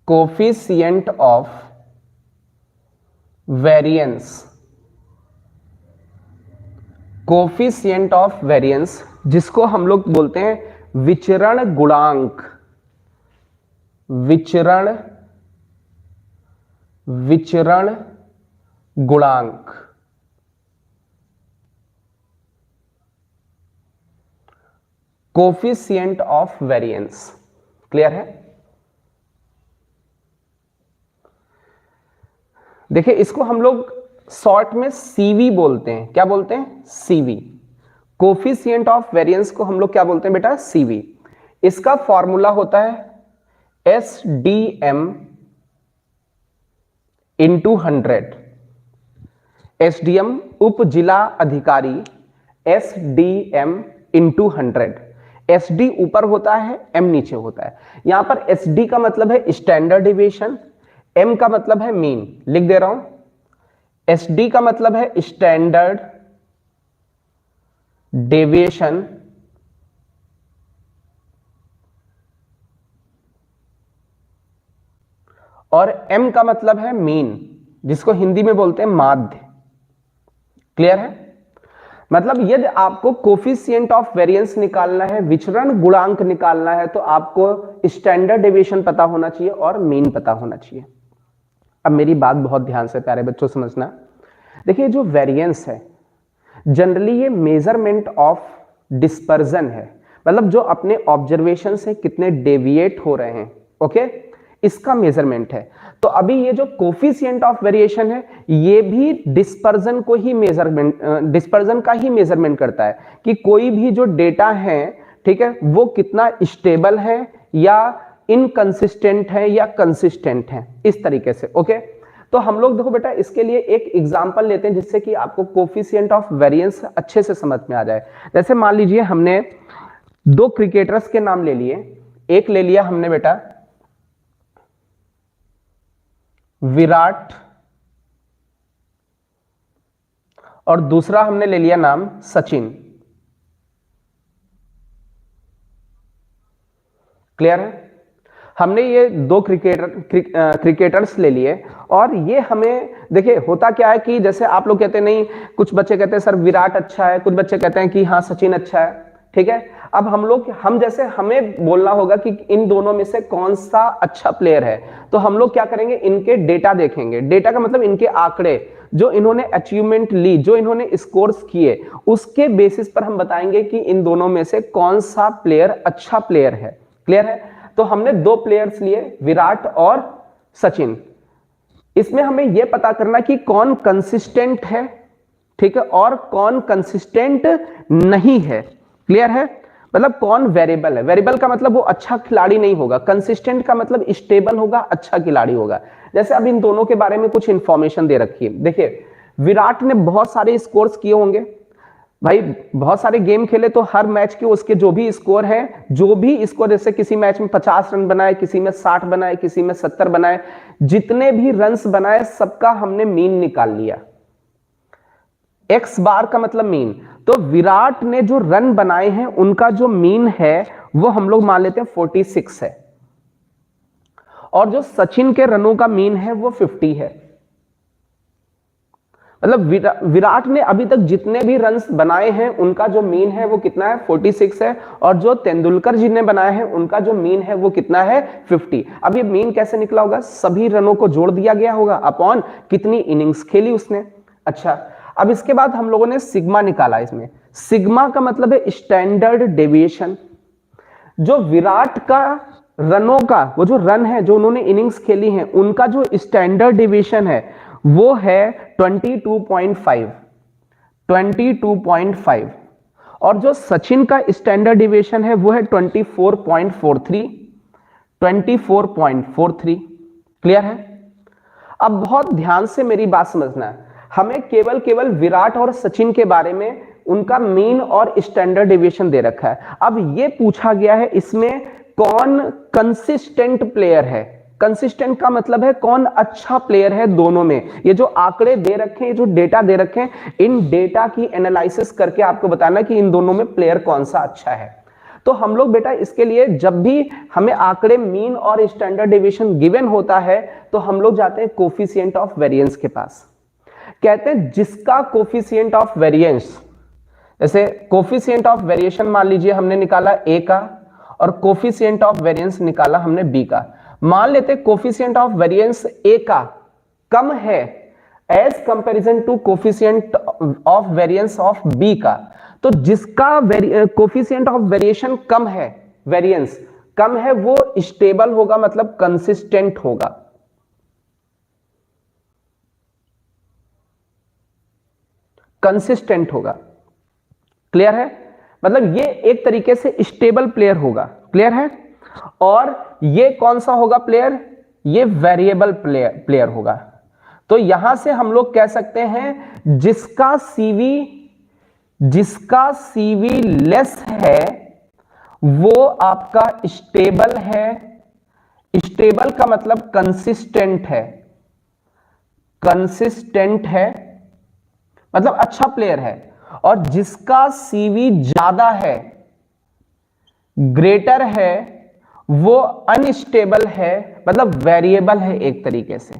Coefficient of variance, coefficient of variance जिसको हम लोग बोलते हैं विचरण गुणांक, विचरण गुणांक, कोफिशिएंट ऑफ वेरिएंस, क्लियर है। देखिए इसको हम लोग शॉर्ट में सीवी बोलते हैं। क्या बोलते हैं? सीवी। कोफिशिएंट ऑफ वेरिएंस को हम लोग क्या बोलते हैं बेटा? सीवी। इसका फॉर्मूला होता है SDM इंटू 100। SDM उप जिला अधिकारी, SDM इंटू 100। SD ऊपर होता है, M नीचे होता है। यहां पर SD का मतलब है स्टैंडर्ड डिविएशन, M का मतलब है मीन। लिख दे रहा हूं, SD का मतलब है स्टैंडर्ड डेविएशन और M का मतलब है मीन, जिसको हिंदी में बोलते हैं माध्य। क्लियर है? मतलब यदि आपको कोफिशिएंट ऑफ वेरिएंस निकालना है, विचरण गुणांक निकालना है, तो आपको स्टैंडर्ड डेविएशन पता होना चाहिए और मीन पता होना चाहिए। अब मेरी बात बहुत ध्यान से प्यारे बच्चों समझना। देखिए, जो वेरिएंस है जनरली ये मेजरमेंट ऑफ डिस्पर्जन है, मतलब जो अपने ऑब्जर्वेशन से कितने डेविएट हो रहे हैं, ओके, इसका मेजरमेंट है। तो अभी ये जो कोफिशिएंट ऑफ वेरिएशन है, ये भी डिस्पर्जन को ही डिस्पर्जन का ही मेजरमेंट करता है कि कोई भी जो डेटा है, ठीक है, वो कितना स्टेबल है या इनकंसिस्टेंट है या कंसिस्टेंट है, इस तरीके से। ओके, तो हम लोग देखो बेटा इसके लिए एक एग्जांपल लेते हैं जिससे कि आपको कोफिशिएंट ऑफ वेरिएंस अच्छे से समझ में आ जाए। जैसे मान लीजिए हमने दो क्रिकेटर्स के नाम ले लिए। एक ले लिया हमने बेटा विराट और दूसरा हमने ले लिया नाम सचिन। क्लियर है? हमने ये दो क्रिकेटर्स ले लिए और ये हमें देखिए होता क्या है कि जैसे आप लोग कहते हैं नहीं, कुछ बच्चे कहते हैं सर विराट अच्छा है, कुछ बच्चे कहते हैं कि हाँ सचिन अच्छा है, ठीक है। अब हम जैसे हमें बोलना होगा कि इन दोनों में से कौन सा अच्छा प्लेयर है, तो हम लोग क्या करेंगे, इनके डेटा देखेंगे। डेटा का मतलब इनके आंकड़े, जो इन्होंने अचीवमेंट ली, जो इन्होंने स्कोर्स किए, उसके बेसिस पर हम बताएंगे कि इन दोनों में से कौन सा प्लेयर अच्छा प्लेयर है। क्लियर है? तो हमने दो प्लेयर्स लिए, विराट और सचिन। इसमें हमें यह पता करना कि कौन कंसिस्टेंट है, ठीक है, और कौन कंसिस्टेंट नहीं है। क्लियर है? मतलब कौन वेरिएबल है। वेरिएबल का मतलब वो अच्छा खिलाड़ी नहीं होगा, कंसिस्टेंट का मतलब स्टेबल होगा, अच्छा खिलाड़ी होगा। जैसे अब इन दोनों के बारे में कुछ इंफॉर्मेशन दे रखी है। देखिए, विराट ने बहुत सारे स्कोर्स किए होंगे भाई, बहुत सारे गेम खेले, तो हर मैच के उसके जो भी स्कोर है, जो भी स्कोर, जैसे किसी मैच में 50 रन बनाए, किसी में 60 बनाए, किसी में 70 बनाए, जितने भी रन्स बनाए सबका हमने मीन निकाल लिया। एक्स बार का मतलब मीन। तो विराट ने जो रन बनाए हैं उनका जो मीन है वो हम लोग मान लेते हैं 46 है, और जो सचिन के रनों का मीन है वो 50 है। मतलब विराट ने अभी तक जितने भी रन्स बनाए हैं उनका जो मीन है वो कितना है, 46 है, और जो तेंदुलकर जी ने बनाए हैं उनका जो मीन है वो कितना है, 50। अब ये मीन कैसे निकला होगा, सभी रनों को जोड़ दिया गया होगा अपॉन कितनी इनिंग्स खेली उसने। अच्छा, अब इसके बाद हम लोगों ने सिग्मा निकाला। इसमें सिग्मा का मतलब है स्टैंडर्ड डेविएशन। जो विराट का रनों का, वो जो रन है जो उन्होंने इनिंग्स खेली हैं, उनका जो स्टैंडर्ड डेविएशन है वो है 22.5, और जो सचिन का स्टैंडर्ड डेविएशन है वो है 24.43। क्लियर है? अब बहुत ध्यान से मेरी बात समझना है। हमें केवल विराट और सचिन के बारे में उनका मीन और स्टैंडर्ड डेविएशन दे रखा है। अब ये पूछा गया है इसमें कौन कंसिस्टेंट प्लेयर है। कंसिस्टेंट का मतलब है कौन अच्छा प्लेयर है दोनों में। ये जो आंकड़े दे रखे हैं, जो डेटा दे रखे हैं, इन डेटा की एनालिसिस करके आपको बताना कि इन दोनों में प्लेयर कौन सा अच्छा है। तो हम लोग बेटा इसके लिए जब भी हमें आंकड़े मीन और स्टैंडर्ड डेविएशन गिवन होता है तो हम लोग जाते हैं कोफिशिएंट ऑफ वेरिएंस के पास। कहते हैं जिसका कोफिशिएंट ऑफ वेरिएंस, जैसे कोफिशिएंट ऑफ वेरिएशन मान लीजिए हमने निकाला ए का और कोफिशिएंट ऑफ वेरिएंस निकाला हमने बी का। मान लेते कोफिशिएंट ऑफ वेरिएंस ए का कम है as comparison to coefficient of variance of B का, तो जिसका कोफिशिएंट ऑफ वेरिएशन कम है, वेरिएंस कम है, वो स्टेबल होगा, मतलब कंसिस्टेंट होगा। कंसिस्टेंट होगा। क्लियर है? मतलब ये एक तरीके से स्टेबल प्लेयर होगा। क्लियर है? और ये कौन सा होगा प्लेयर? ये वेरिएबल प्लेयर होगा। तो यहां से हम लोग कह सकते हैं जिसका सीवी लेस है वो आपका स्टेबल है। स्टेबल का मतलब कंसिस्टेंट है। कंसिस्टेंट है मतलब अच्छा प्लेयर है। और जिसका सीवी ज्यादा है, ग्रेटर है, वो अनस्टेबल है मतलब वेरिएबल है एक तरीके से।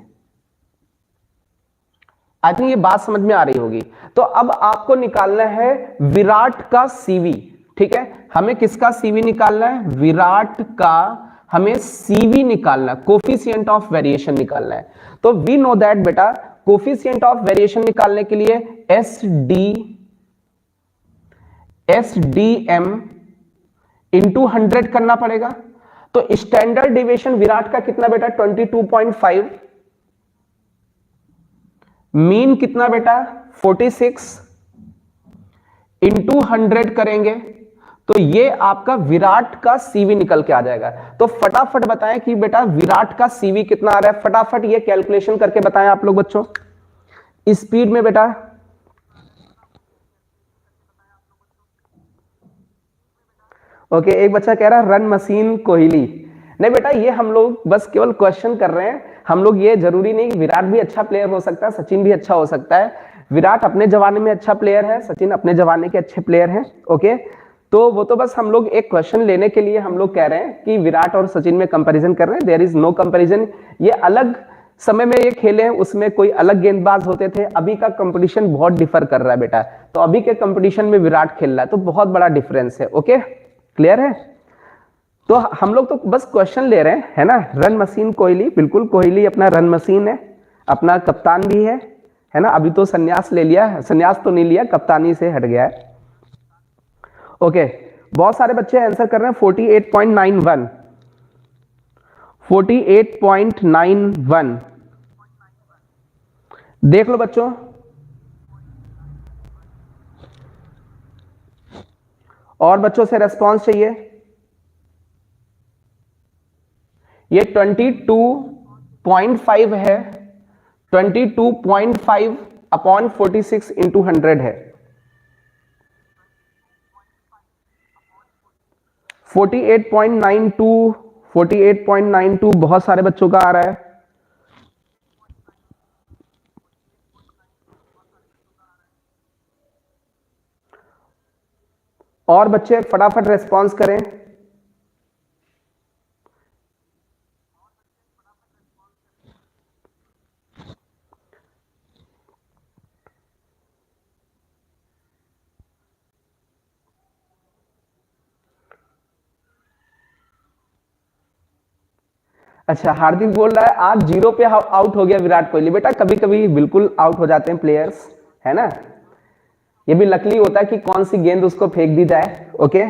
आई थिंक ये बात समझ में आ रही होगी। तो अब आपको निकालना है विराट का सीवी। ठीक है, हमें किसका सीवी निकालना है? विराट का हमें सीवी निकालना है, कोफिशिएंट ऑफ वेरिएशन निकालना है। तो वी नो दैट बेटा, कोफिशिएंट ऑफ वेरिएशन निकालने के लिए एसडीएम इंटू 100 करना पड़ेगा। तो स्टैंडर्ड डिविएशन विराट का कितना बेटा? 22.5। मीन कितना बेटा? 46 इंटू 100 करेंगे तो ये आपका विराट का सीवी निकल के आ जाएगा। तो फटाफट बताएं कि बेटा विराट का सीवी कितना आ रहा है। फटाफट ये कैलकुलेशन करके बताएं आप लोग बच्चों, स्पीड में बेटा। ओके, एक बच्चा कह रहा है रन मशीन कोहली। नहीं बेटा, ये हम लोग बस केवल क्वेश्चन कर रहे हैं। हम लोग ये जरूरी नहीं, विराट भी अच्छा प्लेयर हो सकता है, सचिन भी अच्छा हो सकता है। विराट अपने जमाने में अच्छा प्लेयर है, सचिन अपने जमाने के अच्छे प्लेयर हैं। ओके, तो वो तो बस हम लोग एक क्वेश्चन लेने के लिए हम लोग कह रहे हैं कि विराट और सचिन में कंपैरिजन कर रहे हैं। There is no comparison. ये अलग समय में ये खेले हैं, उसमें कोई अलग गेंदबाज होते थे। अभी का कंपटीशन बहुत डिफर कर रहा है बेटा। तो अभी के कंपटीशन में विराट खेल रहा है, तो बहुत बड़ा डिफरेंस है। ओके, क्लियर है? तो हम लोग तो बस क्वेश्चन ले रहे हैं, है ना। रन मशीन कोहली, बिल्कुल कोहली अपना रन मशीन है, अपना कप्तान भी है ना। अभी तो संन्यास ले लिया, संन्यास तो नहीं लिया, कप्तानी से हट गया है। ओके, बहुत सारे बच्चे आंसर कर रहे हैं 48.91। 48.91 देख लो बच्चों। और बच्चों से रेस्पॉन्स चाहिए। ये 22.5 है। 22.5 अपॉन 46 इंटू 100 है। 48.92 48.92 बहुत सारे बच्चों का आ रहा है। और बच्चे फटाफट रेस्पॉन्स करें। अच्छा, हार्दिक बोल रहा है आज 0 पे आउट हो गया विराट कोहली। बेटा कभी कभी बिल्कुल आउट हो जाते हैं प्लेयर्स, है ना। ये भी लकली होता है कि कौन सी गेंद उसको फेंक दी जाए। ओके,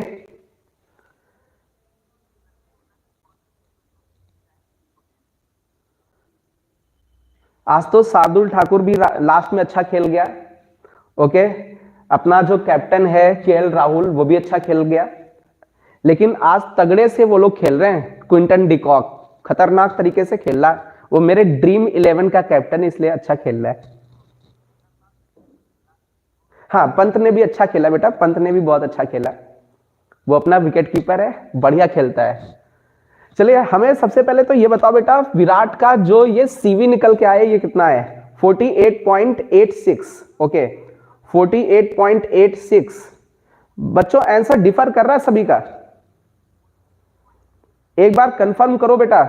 आज तो शार्दुल ठाकुर भी लास्ट में अच्छा खेल गया। ओके, अपना जो कैप्टन है केएल राहुल, वो भी अच्छा खेल गया। लेकिन आज तगड़े से वो लोग खेल रहे हैं। क्विंटन डिकॉक खतरनाक तरीके से खेल रहा है। वो मेरे ड्रीम 11 का कैप्टन, इसलिए अच्छा खेल रहा है। हाँ, पंत ने भी अच्छा खेला बेटा, पंत ने भी बहुत अच्छा खेला। वो अपना विकेट कीपर है, बढ़िया खेलता है। चलिए, हमें सबसे पहले तो ये बताओ बेटा, विराट का जो ये सीवी निकल के आया ये कितना है? 48.86। ओके, 48.86। बच्चों आंसर डिफर कर रहा है सभी का, एक बार कंफर्म करो बेटा,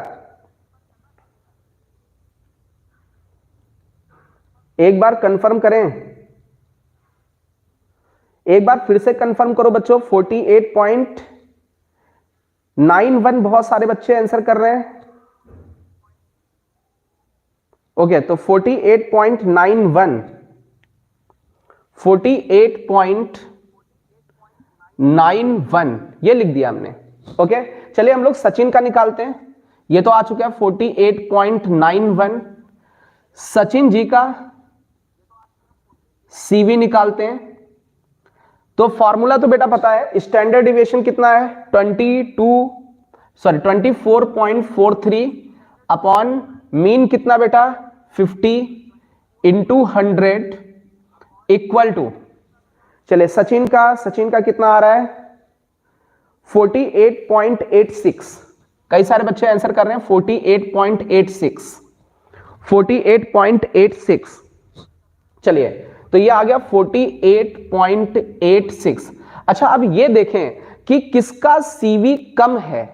एक बार कंफर्म करें, एक बार फिर से कंफर्म करो बच्चों। 48.91 बहुत सारे बच्चे आंसर कर रहे हैं। ओके, तो 48.91 48.91 ये लिख दिया हमने। ओके, चलिए हम लोग सचिन का निकालते हैं। ये तो आ चुका है 48.91। सचिन जी का CV निकालते हैं तो फॉर्मूला तो बेटा पता है, स्टैंडर्ड डिविएशन कितना है 24.43 अपॉन मीन कितना बेटा 50 इंटू 100 इक्वल टू, चले सचिन का कितना आ रहा है 48.86। कई सारे बच्चे आंसर कर रहे हैं 48.86। चलिए तो ये आ गया 48.86। अच्छा अब ये देखें कि किसका CV कम है,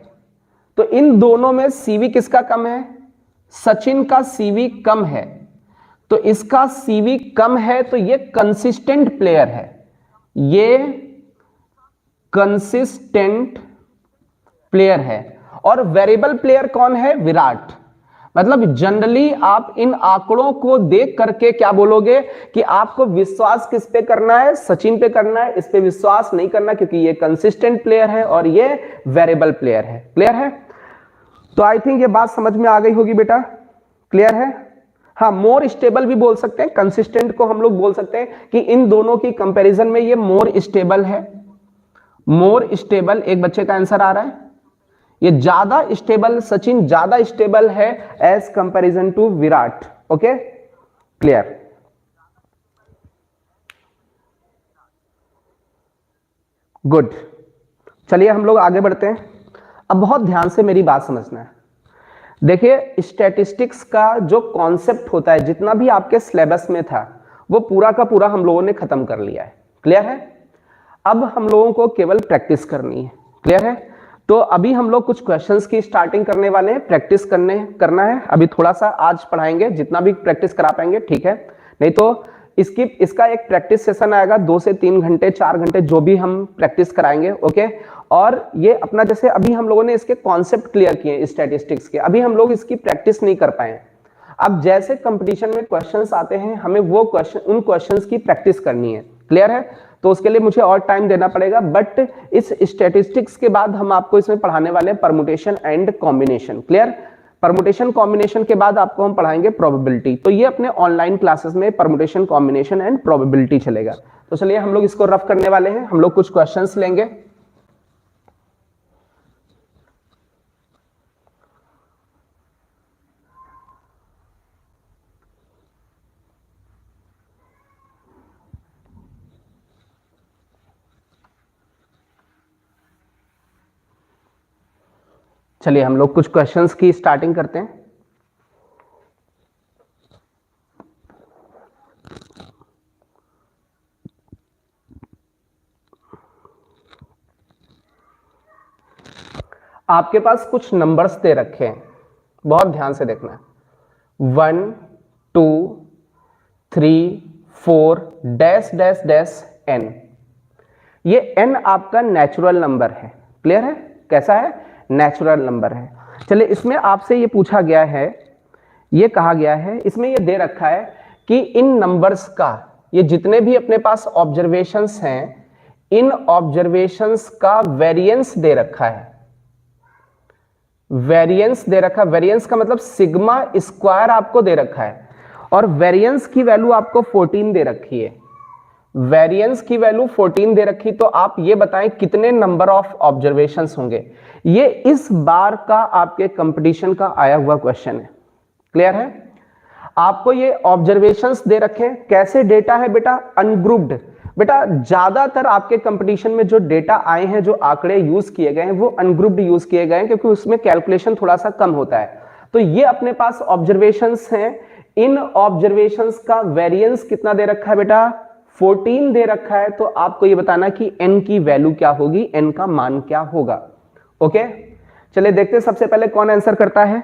तो इन दोनों में CV किसका कम है, सचिन का CV कम है, तो इसका CV कम है, तो ये कंसिस्टेंट प्लेयर है, ये कंसिस्टेंट प्लेयर है। और वेरिएबल प्लेयर कौन है, विराट। मतलब जनरली आप इन आंकड़ों को देख करके क्या बोलोगे कि आपको विश्वास किस पे करना है, सचिन पे करना है, इस पे विश्वास नहीं करना क्योंकि ये कंसिस्टेंट प्लेयर है और ये वेरिएबल प्लेयर है। क्लियर है? तो आई थिंक ये बात समझ में आ गई होगी बेटा। क्लियर है? हाँ, मोर स्टेबल भी बोल सकते हैं, कंसिस्टेंट को हम लोग बोल सकते हैं कि इन दोनों की कंपैरिजन में ये मोर स्टेबल है। मोर स्टेबल, एक बच्चे का आंसर आ रहा है, ये ज्यादा स्टेबल, सचिन ज्यादा स्टेबल है as comparison to Virat. Okay, clear. Good, चलिए हम लोग आगे बढ़ते हैं। अब बहुत ध्यान से मेरी बात समझना है। देखिए स्टैटिस्टिक्स का जो कॉन्सेप्ट होता है, जितना भी आपके सिलेबस में था वो पूरा का पूरा हम लोगों ने खत्म कर लिया है। क्लियर है? अब हम लोगों को केवल प्रैक्टिस करनी है। क्लियर है? तो अभी हम लोग कुछ क्वेश्चंस की स्टार्टिंग करने वाले हैं, प्रैक्टिस करना है। अभी थोड़ा सा आज पढ़ाएंगे, जितना भी प्रैक्टिस करा पाएंगे ठीक है, नहीं तो इसका एक प्रैक्टिस सेशन आएगा 2 से 3 घंटे 4 घंटे जो भी हम प्रैक्टिस कराएंगे। ओके, और ये अपना जैसे अभी हम लोगों ने इसके कॉन्सेप्ट क्लियर किए स्टैटिस्टिक्स के, अभी हम लोग इसकी प्रैक्टिस नहीं कर पाए। अब जैसे कंपटीशन में क्वेश्चंस आते हैं हमें वो उन क्वेश्चंस की प्रैक्टिस करनी है। क्लियर है? तो उसके लिए मुझे और टाइम देना पड़ेगा, बट इस स्टैटिस्टिक्स के बाद हम आपको इसमें पढ़ाने वाले हैं permutation and combination. Clear? Permutation combination के बाद आपको हम पढ़ाएंगे प्रोबेबिलिटी। तो ये अपने ऑनलाइन क्लासेस में परमुटेशन कॉम्बिनेशन एंड प्रोबेबिलिटी चलेगा। तो चलिए हम लोग इसको रफ करने वाले हैं, हम लोग कुछ क्वेश्चंस लेंगे। चलिए हम लोग कुछ क्वेश्चंस की स्टार्टिंग करते हैं। आपके पास कुछ नंबर्स दे रखे हैं, बहुत ध्यान से देखना है। 1 2 3 4 डैश डैश डैश n। ये n आपका नेचुरल नंबर है। क्लियर है? कैसा है? नेचुरल नंबर है। चलिए इसमें आपसे ये पूछा गया है, ये कहा गया है, इसमें ये दे रखा है कि इन नंबर्स का, ये जितने भी अपने पास ऑब्जर्वेशंस हैं, इन ऑब्जर्वेशंस का वेरिएंस दे रखा है। वेरिएंस दे रखा है, वेरिएंस का मतलब सिग्मा स्क्वायर आपको दे रखा है, और वेरिएंस की वैल्यू आपको 14 दे रखी है। वेरिएंस की वैल्यू 14 दे रखी, तो आप ये बताएं कितने नंबर ऑफ ऑब्जर्वेशंस होंगे। ये इस बार का आपके कंपटीशन का आया हुआ क्वेश्चन है। क्लियर है? आपको ये ऑब्जर्वेशंस दे रखे, कैसे डेटा है बेटा, अनग्रुप्ड। बेटा ज्यादातर आपके कंपटीशन में जो डेटा आए हैं, जो आंकड़े यूज किए गए हैं, वो अनग्रुप्ड यूज किए गए हैं क्योंकि उसमें कैलकुलेशन थोड़ा सा कम होता है। तो ये अपने पास ऑब्जर्वेशंस हैं, इन ऑब्जर्वेशंस का वेरिएंस कितना दे रखा है बेटा, 14 दे रखा है। तो आपको ये बताना कि n की वैल्यू क्या होगी, n का मान क्या होगा। ओके, चलिए देखते हैं सबसे पहले कौन आंसर करता है।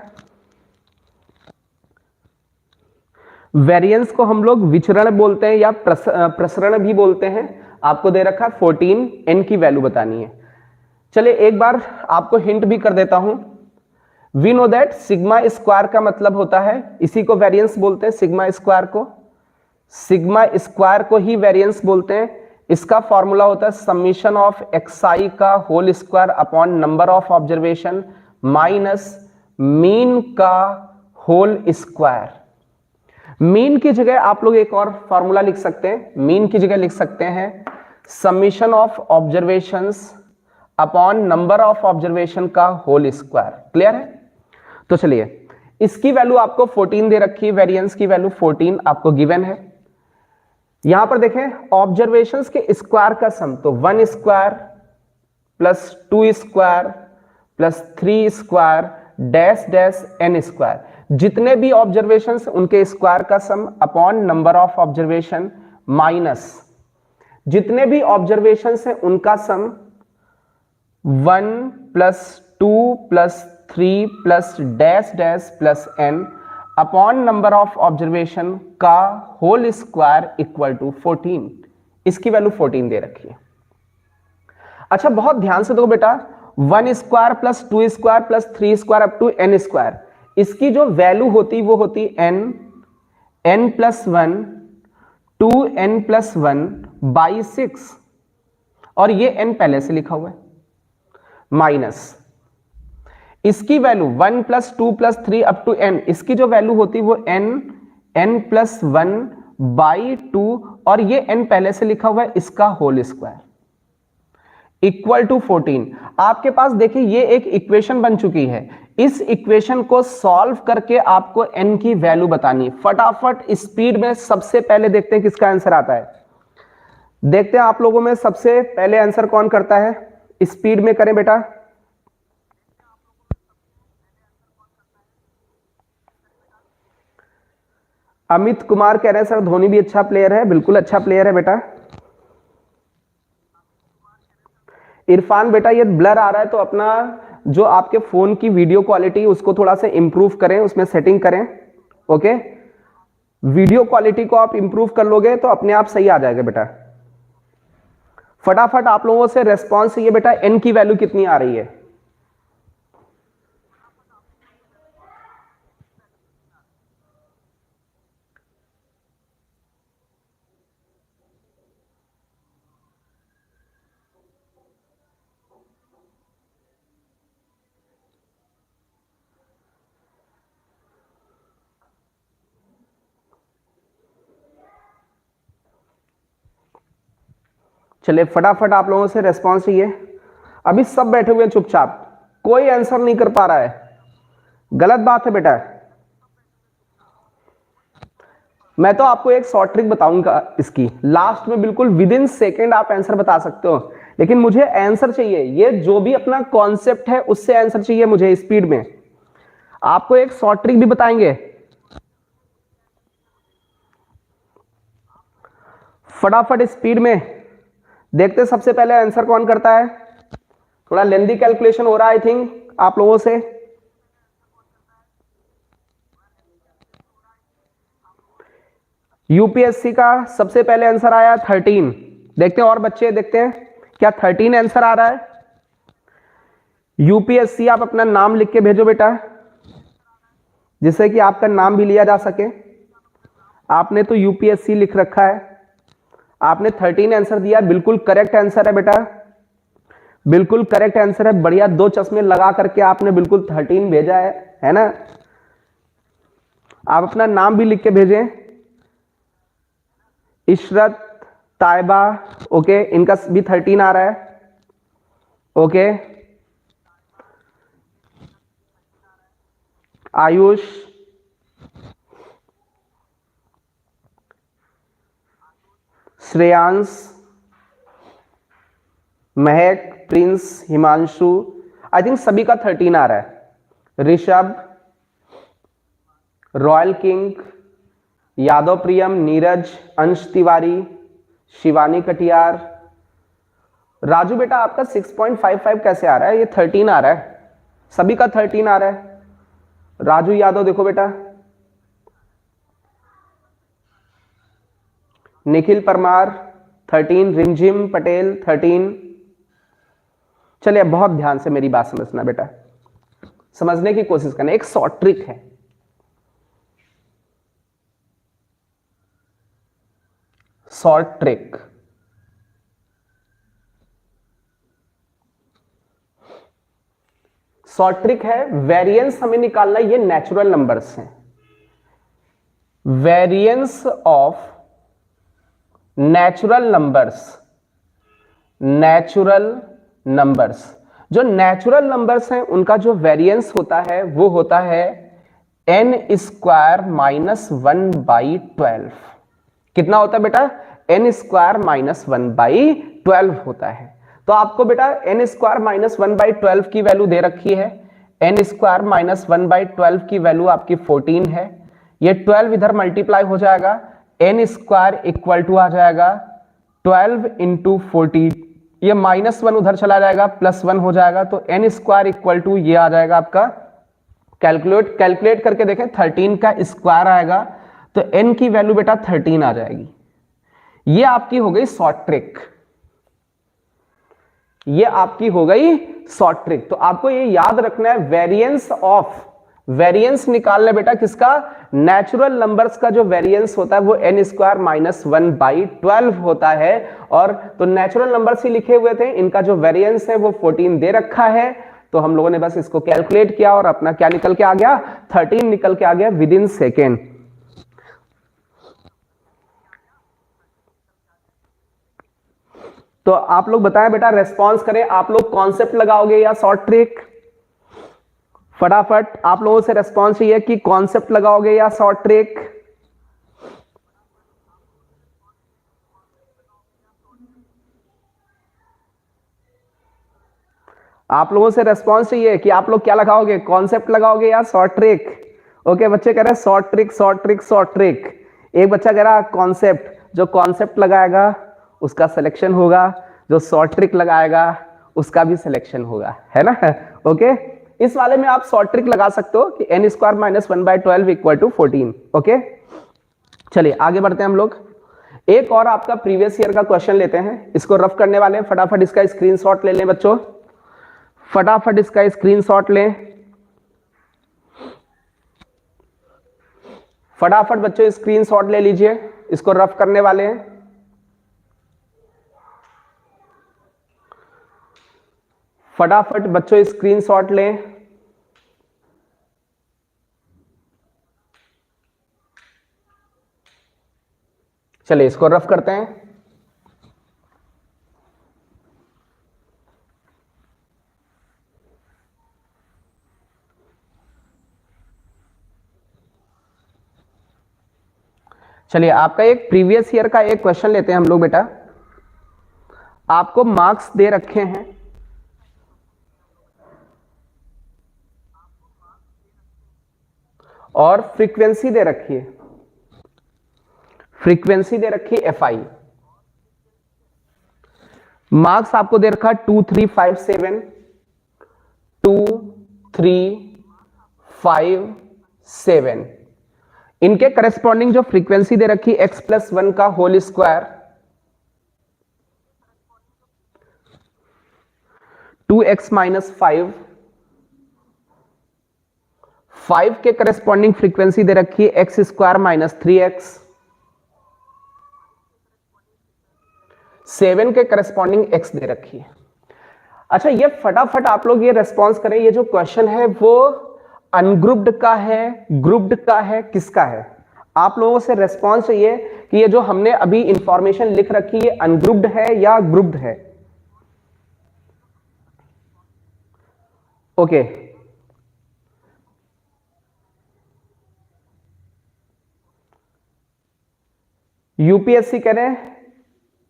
वेरिएंस को हम लोग विचरण बोलते हैं या प्रसरण भी बोलते हैं। आपको दे रखा है 14, n की वैल्यू बतानी है। चलिए एक बार आपको हिंट भी कर देता हूं। We know that sigma square का मतलब होता है, इसी को वेरिएंस बोलते हैं, सिग्मा स्क्वायर को, सिग्मा स्क्वायर को ही वेरिएंस बोलते हैं। इसका फॉर्मूला होता है समीशन ऑफ xi का whole square upon number of observation minus mean का होल स्क्वायर। मीन की जगह आप लोग एक और फॉर्मूला लिख सकते हैं, मीन की जगह लिख सकते हैं summation of observations upon number of observation का होल स्क्वायर। क्लियर है? तो चलिए, इसकी वैल्यू आपको 14 दे रखी है, वेरिएंस की वैल्यू 14 आपको गिवन है। यहां पर देखें ऑब्जर्वेशंस के स्क्वायर का सम, तो 1 square plus 2 square plus 3 square dash dash n square, जितने भी ऑब्जर्वेशंस उनके स्क्वायर का सम upon number of observation minus जितने भी ऑब्जर्वेशंस हैं उनका सम 1 plus 2 plus 3 plus dash dash plus n upon number of observation का होल स्क्वायर इक्वल टू 14। इसकी वैल्यू 14 दे रखी है। अच्छा बहुत ध्यान से देखो बेटा, 1 square plus 2 square plus 3 square up to n square, इसकी जो वैल्यू होती वो होती n plus 1 2n plus 1 by 6, और ये n पहले से लिखा हुआ है, माइनस इसकी value 1 plus 2 plus 3 up to n, इसकी जो वैल्यू होती वो n प्लस 1 बाई 2, और ये n पहले से लिखा हुआ है, इसका होल स्क्वायर इक्वल टू 14। आपके पास देखिए ये एक इक्वेशन बन चुकी है, इस इक्वेशन को सॉल्व करके आपको n की वैल्यू बतानी है। फटाफट स्पीड में सबसे पहले देखते हैं किसका आंसर आता है। देखते हैं आप लोगों में सबसे पहले आंसर कौन करता है, स्पीड में करें बेटा। अमित कुमार कह रहे हैं सर धोनी भी अच्छा प्लेयर है, बिल्कुल अच्छा प्लेयर है बेटा। इरफान बेटा ये ब्लर आ रहा है तो अपना जो आपके फोन की वीडियो क्वालिटी उसको थोड़ा सा इंप्रूव करें, उसमें सेटिंग करें। ओके, वीडियो क्वालिटी को आप इंप्रूव कर लोगे तो अपने आप सही आ जाएगा बेटा। फटाफट आप लोगों से रेस्पॉन्स चाहिए बेटा, एन की वैल्यू कितनी आ रही है। चलिए फटाफट आप लोगों से रेस्पॉन्स चाहिए। अभी सब बैठे हुए हैं चुपचाप, कोई आंसर नहीं कर पा रहा है, गलत बात है बेटा। मैं तो आपको एक शॉर्ट ट्रिक बताऊंगा इसकी, लास्ट में बिल्कुल विद इन सेकेंड आप आंसर बता सकते हो, लेकिन मुझे आंसर चाहिए, ये जो भी अपना कॉन्सेप्ट है उससे आंसर चाहिए मुझे स्पीड में। आपको एक शॉर्ट ट्रिक भी बताएंगे, फटाफट स्पीड में देखते सबसे पहले आंसर कौन करता है। थोड़ा लेंदी कैलकुलेशन हो रहा है आई थिंक आप लोगों से। यूपीएससी का सबसे पहले आंसर आया 13। देखते हैं और बच्चे, देखते हैं क्या 13 आंसर आ रहा है। यूपीएससी आप अपना नाम लिख के भेजो बेटा, जिससे कि आपका नाम भी लिया जा सके। आपने तो यूपीएससी लिख रखा है, आपने 13 आंसर दिया, बिल्कुल करेक्ट आंसर है बेटा, बिल्कुल करेक्ट आंसर है। बढ़िया, 2 चश्मे लगा करके आपने बिल्कुल 13 भेजा है ना। आप अपना नाम भी लिख के भेजें। इशरत, ताइबा, ओके, इनका भी 13 आ रहा है। Okay, Ayush, Shreyansh, Mahak, Prince, Himanshu, I think सभी का 13 आ रहा है। ऋषभ, रॉयल किंग, यादव प्रियम, नीरज, अंश तिवारी, शिवानी कटियार। राजू बेटा आपका 6.55 कैसे आ रहा है, ये 13 आ रहा है, सभी का 13 आ रहा है। राजू यादव देखो बेटा, निखिल परमार 13, रिमझिम पटेल 13। चलिए अब बहुत ध्यान से मेरी बात समझना बेटा, समझने की कोशिश करना, एक शॉर्ट ट्रिक है। शॉर्ट ट्रिक, शॉर्ट ट्रिक है, वेरिएंस हमें निकालना, ये नेचुरल नंबर्स हैं। वेरिएंस ऑफ नेचुरल नंबर्स, जो नेचुरल नंबर्स हैं उनका जो वेरिएंस होता है वो होता है n स्क्वायर माइनस 1/12। कितना होता है बेटा? n स्क्वायर माइनस 1/12 होता है। तो आपको बेटा n स्क्वायर माइनस 1/12 की वैल्यू दे रखी है। n स्क्वायर माइनस 1/12 की वैल्यू आपकी 14 है। ये 12 इधर मल्टीप्लाई हो जाएगा, n स्क्वायर इक्वल टू आ जाएगा 12 इंटू 14, ये -1 उधर चला जाएगा, +1 हो जाएगा, तो n स्क्वायर इक्वल टू ये आ जाएगा आपका, कैलकुलेट करके देखें, 13 का स्क्वायर आएगा, तो n की वैल्यू बेटा 13 आ जाएगी। ये आपकी हो गई शॉर्ट ट्रिक, ये आपकी हो गई शॉर्ट ट्रिक। तो आपको ये याद रखना है, वेरिएंस निकालना बेटा किसका? नेचुरल नंबर्स का जो वेरिएंस होता है वो n स्क्वायर माइनस 1/12 होता है। और तो नेचुरल नंबर्स ही लिखे हुए थे, इनका जो वेरिएंस है वो 14 दे रखा है। तो हम लोगों ने बस इसको कैलकुलेट किया और अपना क्या निकल के आ गया? 13 निकल के आ गया विद इन सेकेंड। तो आप लोग बताएं बेटा, रेस्पॉन्स करें, आप लोग कॉन्सेप्ट लगाओगे या शॉर्ट ट्रिक? फटाफट आप लोगों से रेस्पॉन्स चाहिए कि कॉन्सेप्ट लगाओगे या शॉर्ट ट्रिक। आप लोगों से रेस्पॉन्स चाहिए कि आप लोग क्या लगाओगे, कॉन्सेप्ट लगाओगे या शॉर्ट ट्रिक। ओके, बच्चे कह रहे हैं short trick short trick short trick. एक बच्चा कह रहा कॉन्सेप्ट, जो कॉन्सेप्ट लगाएगा उसका सिलेक्शन होगा, जो शॉर्ट ट्रिक लगाएगा उसका भी सिलेक्शन होगा, है ना। ओके, इस वाले में आप शॉर्ट ट्रिक लगा सकते हो कि n square minus 1/12 equal to 14। Okay, चलिए आगे बढ़ते हैं हम लोग। एक और आपका प्रीवियस ईयर का क्वेश्चन लेते हैं, इसको रफ करने वाले हैं। फटाफट इसका स्क्रीनशॉट ले लें बच्चों, फटाफट इसका स्क्रीनशॉट लें, फटाफट बच्चों स्क्रीनशॉट ले लीजिए, इसको रफ करने वाले हैं। फटाफट बच्चों स्क्रीनशॉट लें। चलिए इसको रफ करते हैं। चलिए आपका एक प्रीवियस ईयर का एक क्वेश्चन लेते हैं हम लोग बेटा। आपको मार्क्स दे रखे हैं और फ्रीक्वेंसी दे रखी है, फ्रीक्वेंसी दे रखी है FI। मार्क्स आपको दे रखा 2 3 5 7, 2 3 5 7। इनके करस्पॉन्डिंग जो फ्रीक्वेंसी दे रखी x+1 का होल स्क्वायर, 2x माइनस 5, 5 के करस्पॉन्डिंग फ्रीक्वेंसी दे रखी है एक्स स्क्वायर माइनस 3x, 7 के करस्पॉन्डिंग x दे रखी है। अच्छा, ये फटाफट आप लोग ये रेस्पॉन्स करें, ये जो क्वेश्चन है वो अनग्रुप्ड का है, ग्रुप्ड का है, किसका है? आप लोगों से रेस्पॉन्स चाहिए कि ये जो हमने अभी इंफॉर्मेशन लिख रखी है अनग्रुप्ड है या ग्रुप्ड है। ओके, यूपीएससी कह रहे हैं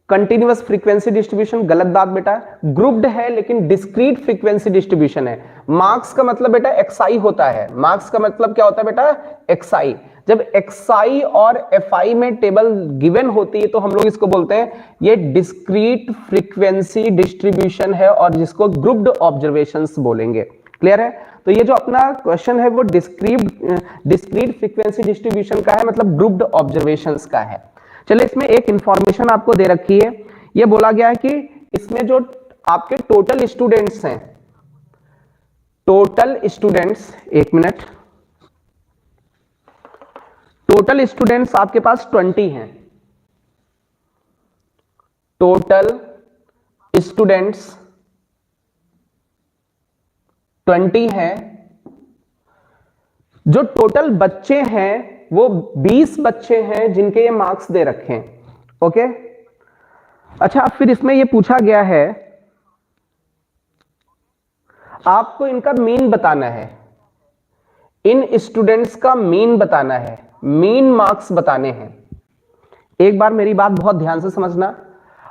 कंटिन्यूअस फ्रीक्वेंसी डिस्ट्रीब्यूशन, गलत बात बेटा। ग्रुप्ड है लेकिन डिस्क्रीट फ्रीक्वेंसी डिस्ट्रीब्यूशन है। मार्क्स का मतलब बेटा एक्सआई होता है, मार्क्स का मतलब क्या होता है बेटा? एक्सआई। जब एक्सआई और एफआई में टेबल गिवन होती है तो हम लोग इसको बोलते हैं ये डिस्क्रीट फ्रीक्वेंसी डिस्ट्रीब्यूशन है, और जिसको ग्रुप्ड ऑब्जर्वेशंस बोलेंगे। क्लियर है? तो ये जो अपना क्वेश्चन है वो डिस्क्रीट फ्रीक्वेंसी डिस्ट्रीब्यूशन का है, मतलब ग्रुप्ड ऑब्जर्वेशंस का है। चलिए इसमें एक इंफॉर्मेशन आपको दे रखी है, ये बोला गया है कि इसमें जो आपके टोटल स्टूडेंट्स हैं, टोटल स्टूडेंट्स, एक मिनट, टोटल स्टूडेंट्स आपके पास 20 हैं, टोटल स्टूडेंट्स 20 हैं। जो टोटल बच्चे हैं वो 20 बच्चे हैं जिनके ये मार्क्स दे रखे हैं। ओके, अच्छा, फिर इसमें ये पूछा गया है आपको इनका मीन बताना है, इन स्टूडेंट्स का मीन बताना है, मीन मार्क्स बताने हैं। एक बार मेरी बात बहुत ध्यान से समझना,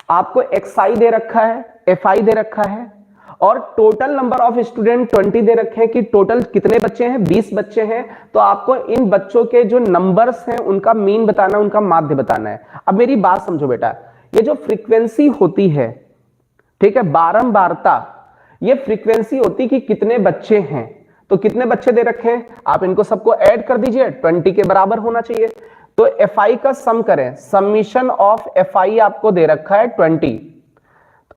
आपको एक्सआई दे रखा है, एफआई दे रखा है और टोटल नंबर ऑफ स्टूडेंट 20 दे रखे हैं कि टोटल कितने बच्चे हैं, 20 बच्चे हैं। तो आपको इन बच्चों के जो नंबर्स हैं उनका मीन बताना, उनका माध्य बताना है। अब मेरी बात समझो बेटा, ये जो फ्रीक्वेंसी होती है, ठीक है, बारंबारता, ये फ्रीक्वेंसी होती कि कितने बच्चे हैं। तो कितने बच्चे दे रखे हैं, आप इनको सबको ऐड कर दीजिए, 20 के बराबर होना चाहिए। तो एफआई का सम करें, समीशन ऑफ एफआई आपको दे रखा है 20।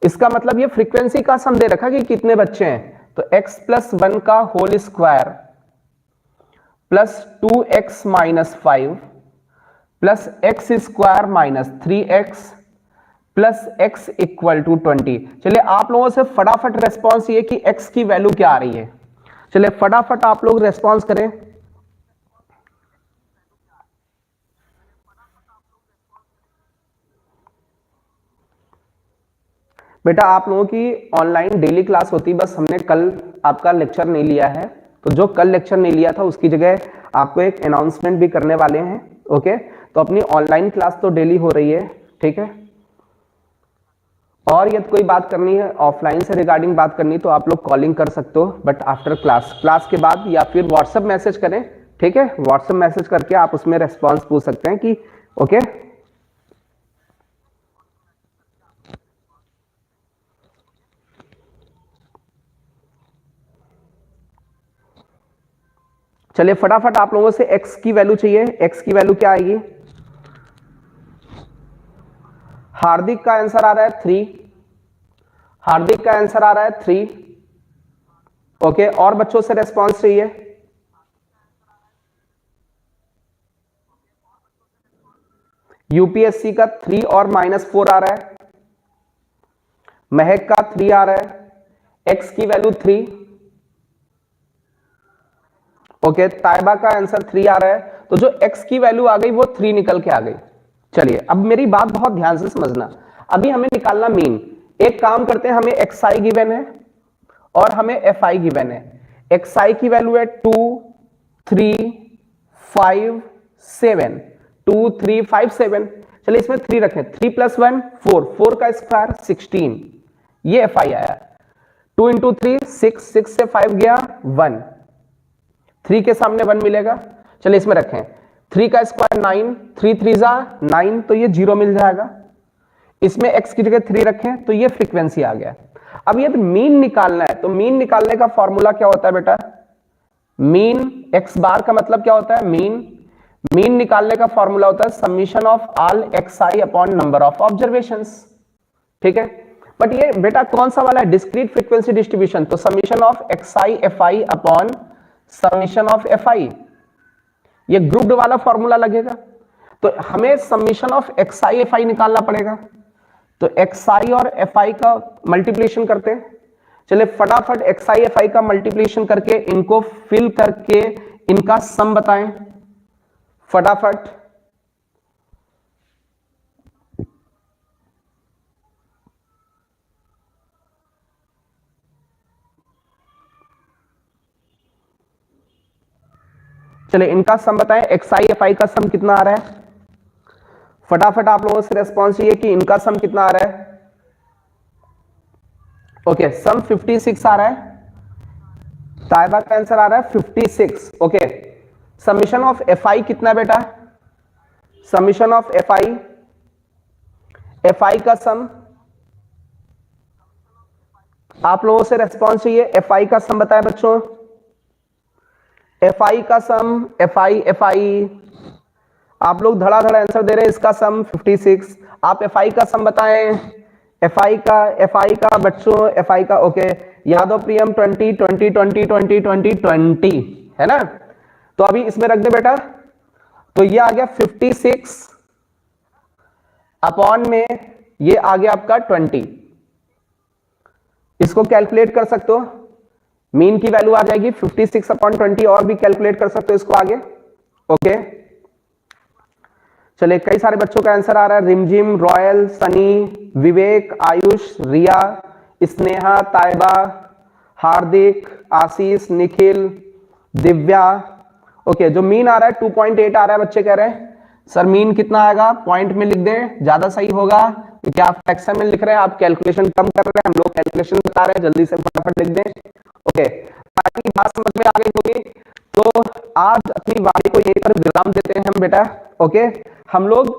इसका मतलब ये फ्रीक्वेंसी का सम दे रखा कि कितने बच्चे हैं। तो x प्लस 1 का whole square plus 2x minus 5 plus x square minus 3x plus x equal to 20। चलिए आप लोगों से फटाफट रेस्पॉन्स ये कि x की वैल्यू क्या आ रही है। चलिए फटाफट आप लोग रेस्पॉन्स करें। बेटा आप लोगों की ऑनलाइन डेली क्लास होती, बस हमने कल आपका लेक्चर नहीं लिया है। तो जो कल लेक्चर नहीं लिया था उसकी जगह आपको एक अनाउंसमेंट भी करने वाले हैं। ओके, तो अपनी ऑनलाइन क्लास तो डेली हो रही है, ठीक है। और यदि कोई बात करनी है ऑफलाइन से रिगार्डिंग बात करनी तो आप लोग कॉलिंग कर सकते हो, बट आफ्टर क्लास के बाद, या फिर व्हाट्सएप मैसेज करें, ठीक है। व्हाट्सएप मैसेज करके आप उसमें रेस्पॉन्स पूछ सकते हैं कि ओके। चलिए फटाफट आप लोगों से x की वैल्यू चाहिए। x की वैल्यू क्या आएगी? हार्दिक का आंसर आ रहा है 3, हार्दिक का आंसर आ रहा है 3। ओके, और बच्चों से रेस्पॉन्स चाहिए। यूपीएससी का 3 और -4 आ रहा है। महक का 3 आ रहा है। x की वैल्यू 3। ओके, ताइबा का आंसर 3 आ रहा है। तो जो x की वैल्यू आ गई वो 3 निकल के आ गई। चलिए अब मेरी बात बहुत ध्यान से समझना, अभी हमें निकालना मीन। एक काम करते हैं, हमें xi गिवन है और हमें fi गिवन है। xi की वैल्यू है 2 3 5 7, 2 3 5 7। चलिए इसमें 3 रखें, 3 + 1 4, 4 का स्क्वायर 16, ये fi आया। 2 × 3 6, 6 से 5 गया 1, 3 के सामने 1 मिलेगा। चलिए इसमें रखें, 3 का स्क्वायर 9, 3 3 9, तो ये 0 मिल जाएगा। इसमें x की जगह 3 रखें तो ये फ्रीक्वेंसी आ गया। अब यदि मीन निकालना है तो मीन निकालने का फॉर्मूला क्या होता है बेटा? मीन x बार का मतलब क्या होता है? मीन निकालने का फॉर्मूला होता है summation of all xi upon number of observations, ठीक है। बट ये बेटा कौन सा वाला है? डिस्क्रीट फ्रीक्वेंसी डिस्ट्रीब्यूशन, तो summation of xi fi upon summation of fi, ये ग्रुप्ड वाला फॉर्मूला लगेगा। तो हमें समीशन ऑफ xi fi निकालना पड़ेगा। तो xi और fi का मल्टीप्लिकेशन करते हैं। चलिए फटाफट xi fi का मल्टीप्लिकेशन करके इनको फिल करके इनका सम बताएं फटाफट। चलिए इनका सम बताएं, xi fi का सम कितना आ रहा है? फटाफट आप लोगों से रेस्पॉन्स चाहिए कि इनका सम कितना आ रहा है। ओके, सम 56 आ रहा है। ताइबा का आंसर आ रहा है 56। ओके, समीशन ऑफ fi कितना बेटा? समीशन ऑफ fi का सम, आप लोगों से रेस्पॉन्स चाहिए। fi का सम बताएं बच्चों, fi का सम, fi आप लोग धड़ाधड़ आंसर दे रहे हैं। इसका सम 56, आप fi का सम बताएं। fi का बच्चों, fi का ओके, यादव प्रियम 20 20 20 20 20 20 है ना। तो अभी इसमें रख दे बेटा, तो ये आ गया 56 अपॉन में ये आ गया आपका 20। इसको कैलकुलेट कर सकते हो, मीन की वैल्यू आ जाएगी 56 अपॉन 20, और भी कैलकुलेट कर सकते हो इसको आगे। ओके, चलिए, कई सारे बच्चों का आंसर आ रहा है। रिमझिम, रॉयल, सनी, विवेक, आयुष, रिया, स्नेहा, ताइबा, हार्दिक, आशीष, निखिल, दिव्या। ओके, जो मीन आ रहा है 2.8 आ रहा है। बच्चे कह रहे हैं सर मीन कितना आएगा, पॉइंट में लिख दें, ज्यादा सही होगा, क्योंकि आप फ्रैक्शन में लिख रहे हैं, आप कैलकुलेशन कम कर रहे हैं, हम लोग कैलकुलेशन बता रहे हैं, जल्दी से फटाफट लिख दें। ओके, ताकि बात समझ में आ गई होगी। तो आज अपनी वाणी को यहीं पर विराम देते हैं हम बेटा। ओके, हम लोग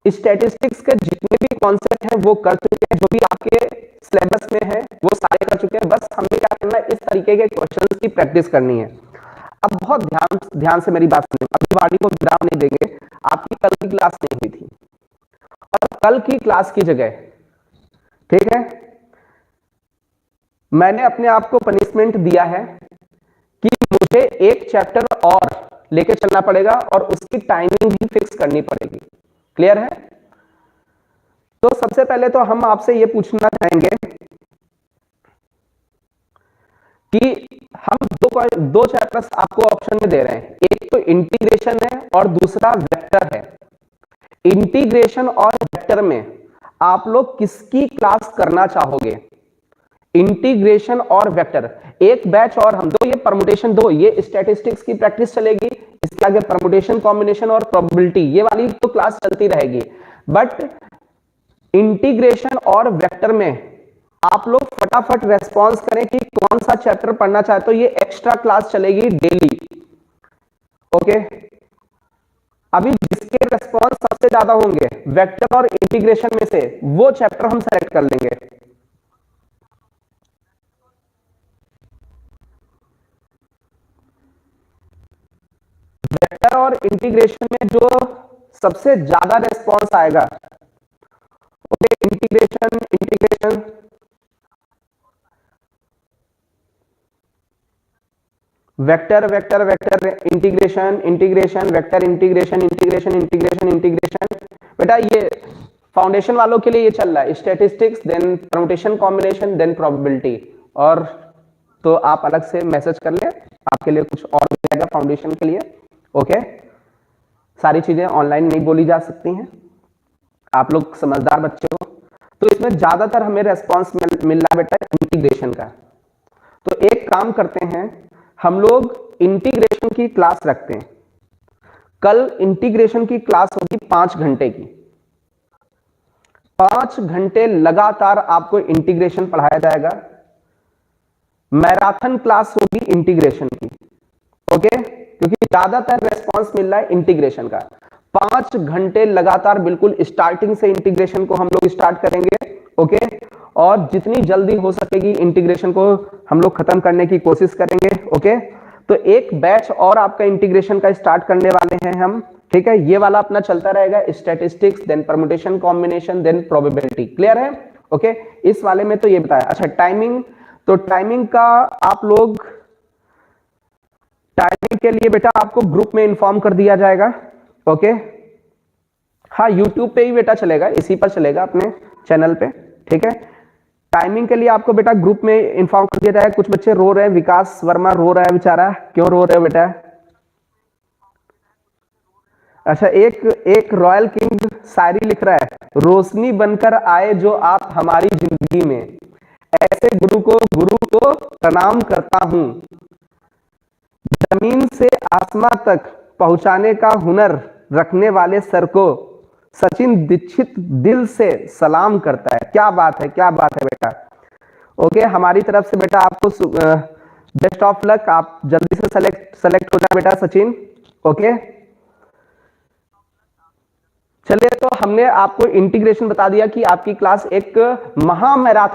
स्टैटिस्टिक्स के जितने भी कॉन्सेप्ट हैं वो कर चुके हैं, जो भी आपके सिलेबस में है वो सारे कर चुके हैं। बस हमें क्या करना है, इस तरीके के क्वेश्चंस की प्रैक्टिस करनी है। अब बहुत ध्यान से मेरी बात सुनिए, अभी वाणी को विराम नहीं देंगे। आपकी कल की क्लास नहीं हुई थी, और कल की क्लास की जगह, ठीक है, मैंने अपने आप को पनिशमेंट दिया है कि मुझे एक चैप्टर और लेके चलना पड़ेगा और उसकी टाइमिंग भी फिक्स करनी पड़ेगी। क्लियर है? तो सबसे पहले तो हम आपसे ये पूछना चाहेंगे कि हम दो चैप्टर्स आपको ऑप्शन में दे रहे हैं, एक तो इंटीग्रेशन है और दूसरा वेक्टर है। इंटीग्रेशन और वेक्टर में आप लोग किसकी क्लास करना चाहोगे? इंटीग्रेशन और वेक्टर, एक बैच और हम दो, ये परमुटेशन दो, ये स्टैटिस्टिक्स की प्रैक्टिस चलेगी, इसके आगे परमुटेशन, कॉम्बिनेशन और प्रोबेबिलिटी, ये वाली तो क्लास चलती रहेगी। बट इंटीग्रेशन और वेक्टर में आप लोग फटाफट रेस्पॉन्स करें कि कौन सा चैप्टर पढ़ना चाहते हो, ये एक्स्ट्रा क्लास चलेगी डेली। ओके, अभी जिसके रेस्पॉन्स सबसे ज्यादा होंगे वेक्टर और इंटीग्रेशन में से, वो चैप्टर हम सेलेक्ट कर लेंगे। वेक्टर और इंटीग्रेशन में जो सबसे ज्यादा रेस्पॉन्स आएगा, okay, integration vector vector vector integration vector integration. बेटा ये फाउंडेशन वालों के लिए ये चल रहा है, statistics, then permutation, combination, then probability. और तो आप अलग से मैसेज कर ले, आपके लिए कुछ और मिलेगा फाउंडेशन के लिए। ओके, सारी चीजें ऑनलाइन नहीं बोली जा सकती हैं, आप लोग समझदार बच्चे हो। तो इसमें ज्यादातर हमें रेस्पॉन्स मिल रहा बेटा इंटीग्रेशन का। तो एक काम करते हैं, हम लोग इंटीग्रेशन की क्लास रखते हैं। कल इंटीग्रेशन की क्लास होगी 5 घंटे की। 5 घंटे लगातार आपको इंटीग्रेशन पढ़ाया जाएगा। मैराथन क्लास होगी इंटीग्रेशन की। ओके, क्योंकि ज्यादातर रेस्पॉन्स मिल रहा है इंटीग्रेशन का। 5 घंटे लगातार बिल्कुल स्टार्टिंग से इंटीग्रेशन को हम लोग स्टार्ट करेंगे। ओके, और जितनी जल्दी हो सकेगी इंटीग्रेशन को हम लोग खत्म करने की कोशिश करेंगे। ओके, तो एक बैच और आपका इंटीग्रेशन का स्टार्ट करने वाले हैं हम। ठीक है, ये वाला अपना चलता रहेगा, statistics, then permutation, combination, then probability. Clear है? ओके, इस वाले में तो ये बताया। अच्छा, टाइमिंग, तो टाइमिंग का आप लोग, टाइमिंग के लिए बेटा आपको ग्रुप में इंफॉर्म कर दिया जाएगा। ओके, हाँ, यूट्यूब पे ही बेटा चलेगा, इसी पर चलेगा अपने चैनल पे। ठीक है, टाइमिंग के लिए आपको बेटा ग्रुप में इंफॉर्म कर दिया जाएगा। कुछ बच्चे रो रहे हैं, विकास वर्मा रो रहा है बेचारा, क्यों रो रहे हो बेटा? अच्छा, एक रॉयल किंग शायरी लिख रहा है, रोशनी बनकर आए जो आप हमारी जिंदगी में, ऐसे गुरु को प्रणाम करता हूं, जमीन से आसमां तक पहुंचाने का हुनर रखने वाले सर को सचिन दीक्षित दिल से सलाम करता है। क्या बात है, क्या बात है बेटा। ओके, हमारी तरफ से बेटा आपको बेस्ट ऑफ लक, आप जल्दी से सेलेक्ट हो जाए बेटा सचिन। ओके, चलिए, तो हमने आपको इंटीग्रेशन बता दिया कि आपकी क्लास एक महामैराथन